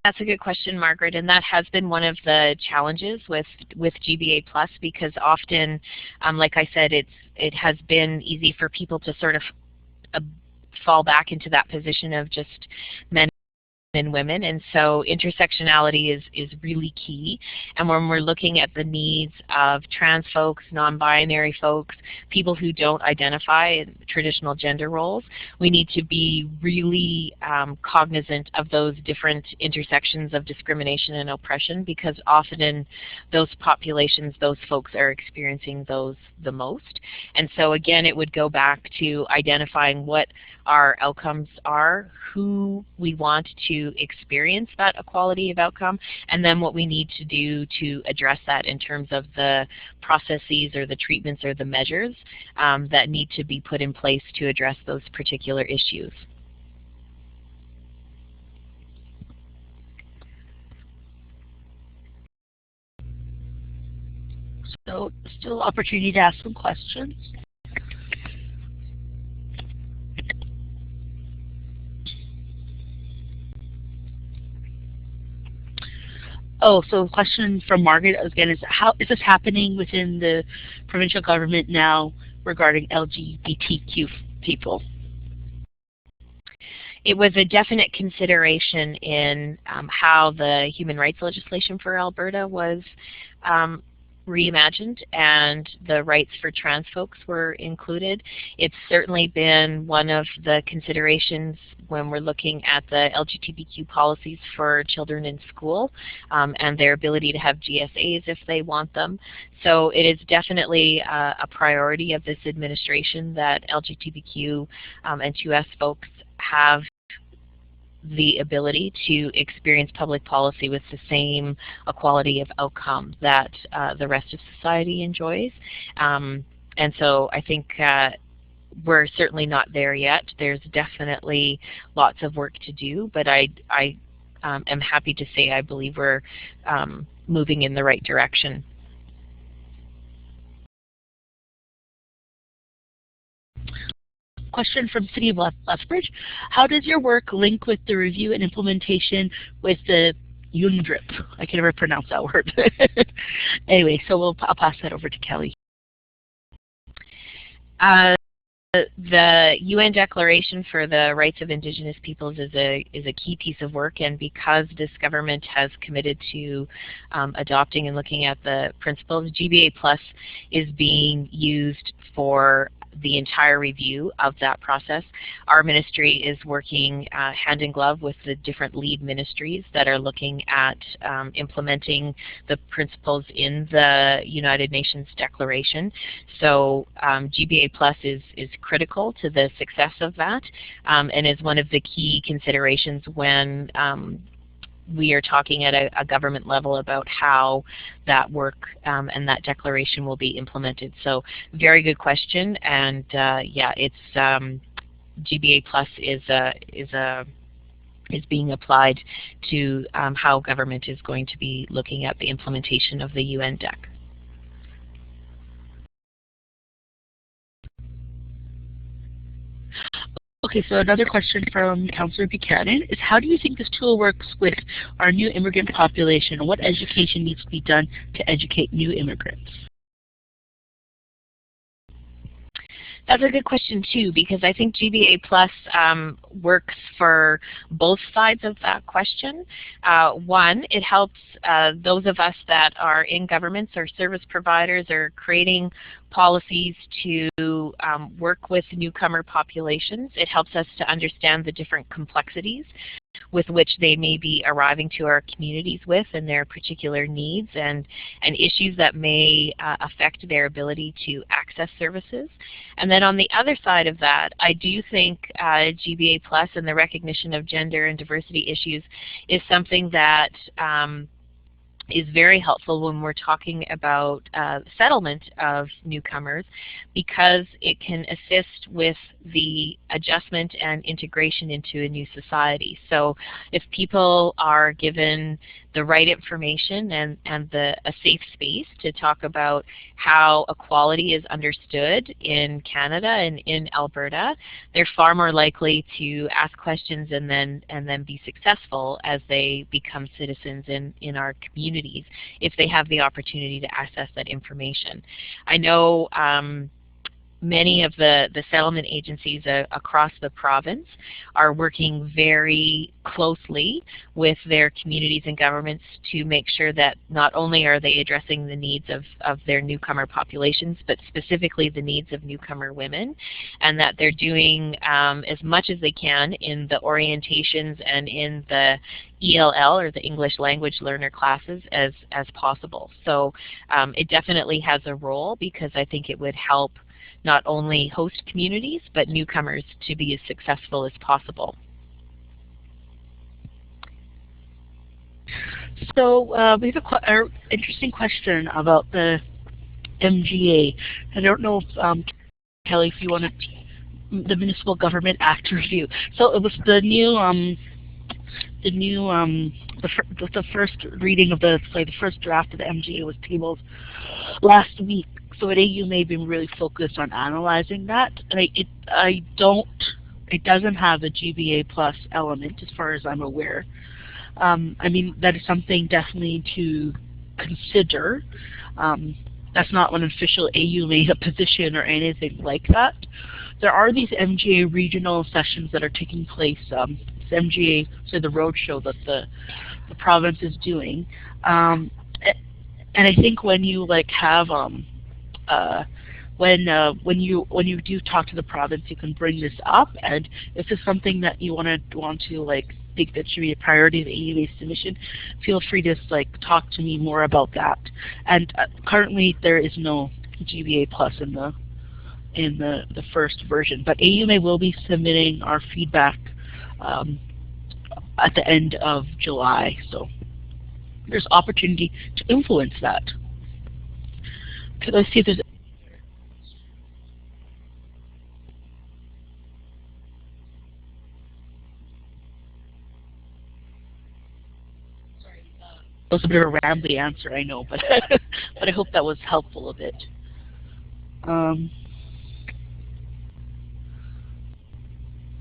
That's a good question, Margaret, and that has been one of the challenges with GBA Plus, because often, like I said, it has been easy for people to sort of fall back into that position of just men and women, and so intersectionality is really key. And when we're looking at the needs of trans folks, non-binary folks, people who don't identify in traditional gender roles, we need to be really cognizant of those different intersections of discrimination and oppression, because often in those populations, those folks are experiencing those the most. And so again, it would go back to identifying what our outcomes are, who we want to experience that equality of outcome, and then what we need to do to address that in terms of the processes or the treatments or the measures that need to be put in place to address those particular issues. So, still opportunity to ask some questions. Oh, so the question from Margaret again is, how is this happening within the provincial government now regarding LGBTQ people? It was a definite consideration in how the human rights legislation for Alberta was reimagined and the rights for trans folks were included. It's certainly been one of the considerations when we're looking at the LGBTQ policies for children in school and their ability to have GSAs if they want them. So it is definitely a priority of this administration that LGBTQ and 2S folks have the ability to experience public policy with the same equality of outcome that the rest of society enjoys. And so I think we're certainly not there yet. There's definitely lots of work to do, but I am happy to say I believe we're moving in the right direction. Question from City of Lethbridge. How does your work link with the review and implementation with the UNDRIP? I can never pronounce that word. Anyway, so I'll pass that over to Kelly. The UN Declaration for the Rights of Indigenous Peoples is a key piece of work, and because this government has committed to adopting and looking at the principles, GBA Plus is being used for the entire review of that process. Our ministry is working hand in glove with the different lead ministries that are looking at implementing the principles in the United Nations Declaration. So GBA Plus is critical to the success of that and is one of the key considerations when we are talking at a government level about how that work and that declaration will be implemented. So very good question, and yeah, it's GBA Plus is being applied to how government is going to be looking at the implementation of the UN DEC. Okay, so another question from Councillor Buchanan is, how do you think this tool works with our new immigrant population, and what education needs to be done to educate new immigrants? That's a good question too, because I think GBA Plus works for both sides of that question. One, it helps those of us that are in governments or service providers or creating policies to work with newcomer populations. It helps us to understand the different complexities with which they may be arriving to our communities with and their particular needs and issues that may affect their ability to access services. And then on the other side of that, I do think GBA Plus and the recognition of gender and diversity issues is something that is very helpful when we're talking about settlement of newcomers, because it can assist with the adjustment and integration into a new society. So if people are given the right information and a safe space to talk about how equality is understood in Canada and in Alberta, they're far more likely to ask questions and then be successful as they become citizens in our communities if they have the opportunity to access that information. I know many of the settlement agencies across the province are working very closely with their communities and governments to make sure that not only are they addressing the needs of their newcomer populations, but specifically the needs of newcomer women, and that they're doing as much as they can in the orientations and in the ELL, or the English Language Learner classes, as possible. So it definitely has a role, because I think it would help not only host communities, but newcomers to be as successful as possible. So we have an interesting question about the MGA. I don't know if, Kelly, if you wanted the Municipal Government Act review. So it was the first reading of the first draft of the MGA was tabled last week. So at AUMA, they've been really focused on analyzing that, and it doesn't have a GBA Plus element as far as I'm aware. I mean, that is something definitely to consider. That's not an official AUMA position or anything like that. There are these MGA regional sessions that are taking place. It's MGA, so the roadshow that the province is doing, and I think when you have when you do talk to the province, you can bring this up, and if it's something that you want to think that should be a priority of the AUMA submission, feel free to talk to me more about that. And currently there is no GBA Plus in the first version, but AUMA will be submitting our feedback at the end of July, so there's opportunity to influence that. Let's see if there's that was a bit of a rambly answer, I know, but but I hope that was helpful a bit.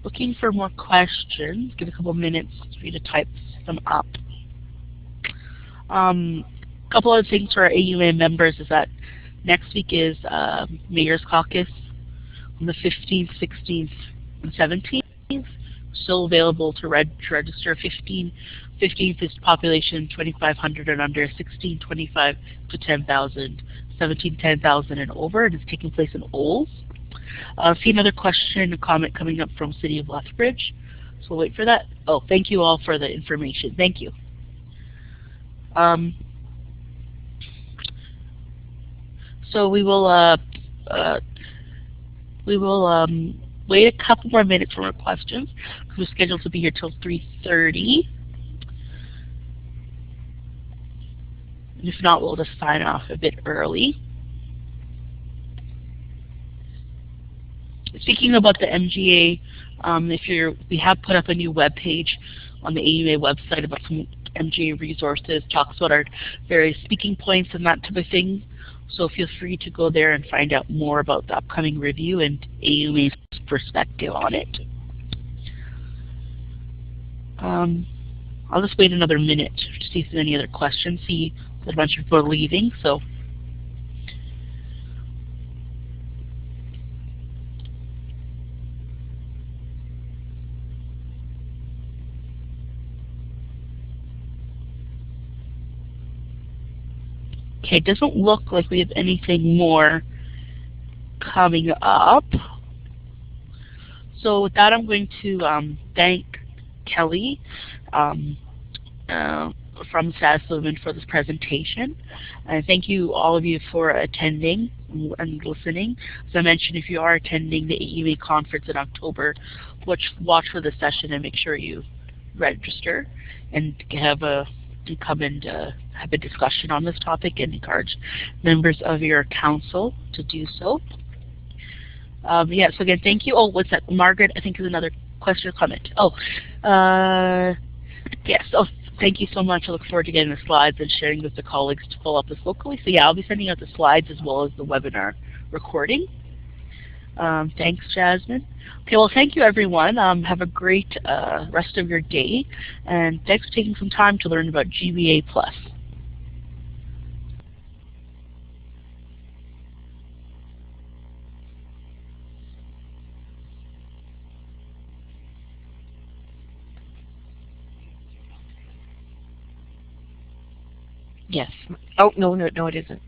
Looking for more questions. Give a couple minutes for you to type them up. Couple other things for our AUMA members is that next week is Mayor's Caucus on the 15th, 16th, and 17th. Still available to register. 15th is population 2,500 and under, 16, 25 to 10,000, 17, 10,000 and over. It is taking place in Olds. See another question, a comment coming up from City of Lethbridge. So we'll wait for that. Oh, thank you all for the information. Thank you. So we will wait a couple more minutes for our questions, because we're scheduled to be here till 3:30. And if not, we'll just sign off a bit early. Speaking about the MGA, we have put up a new web page on the AUMA website about some MGA resources, talks about our various speaking points and that type of thing. So feel free to go there and find out more about the upcoming review and AUMA's perspective on it. I'll just wait another minute to see if there's any other questions. See that a bunch of people are leaving, so. Okay, it doesn't look like we have anything more coming up. So with that, I'm going to thank Kelly um, from SAS Lumen for this presentation. And thank you, all of you, for attending and listening. As I mentioned, if you are attending the AUMA conference in October, watch for the session and make sure you register and come and have a discussion on this topic, and encourage members of your council to do so. Yeah, so again, thank you. Oh, what's that? Margaret, I think, is another question or comment. Oh, yes. Oh, thank you so much. I look forward to getting the slides and sharing with the colleagues to follow up this locally. So yeah, I'll be sending out the slides as well as the webinar recording. Thanks, Jasmine. Okay, well, thank you, everyone. Have a great rest of your day, and thanks for taking some time to learn about GBA+. Yes. Oh, no, it isn't.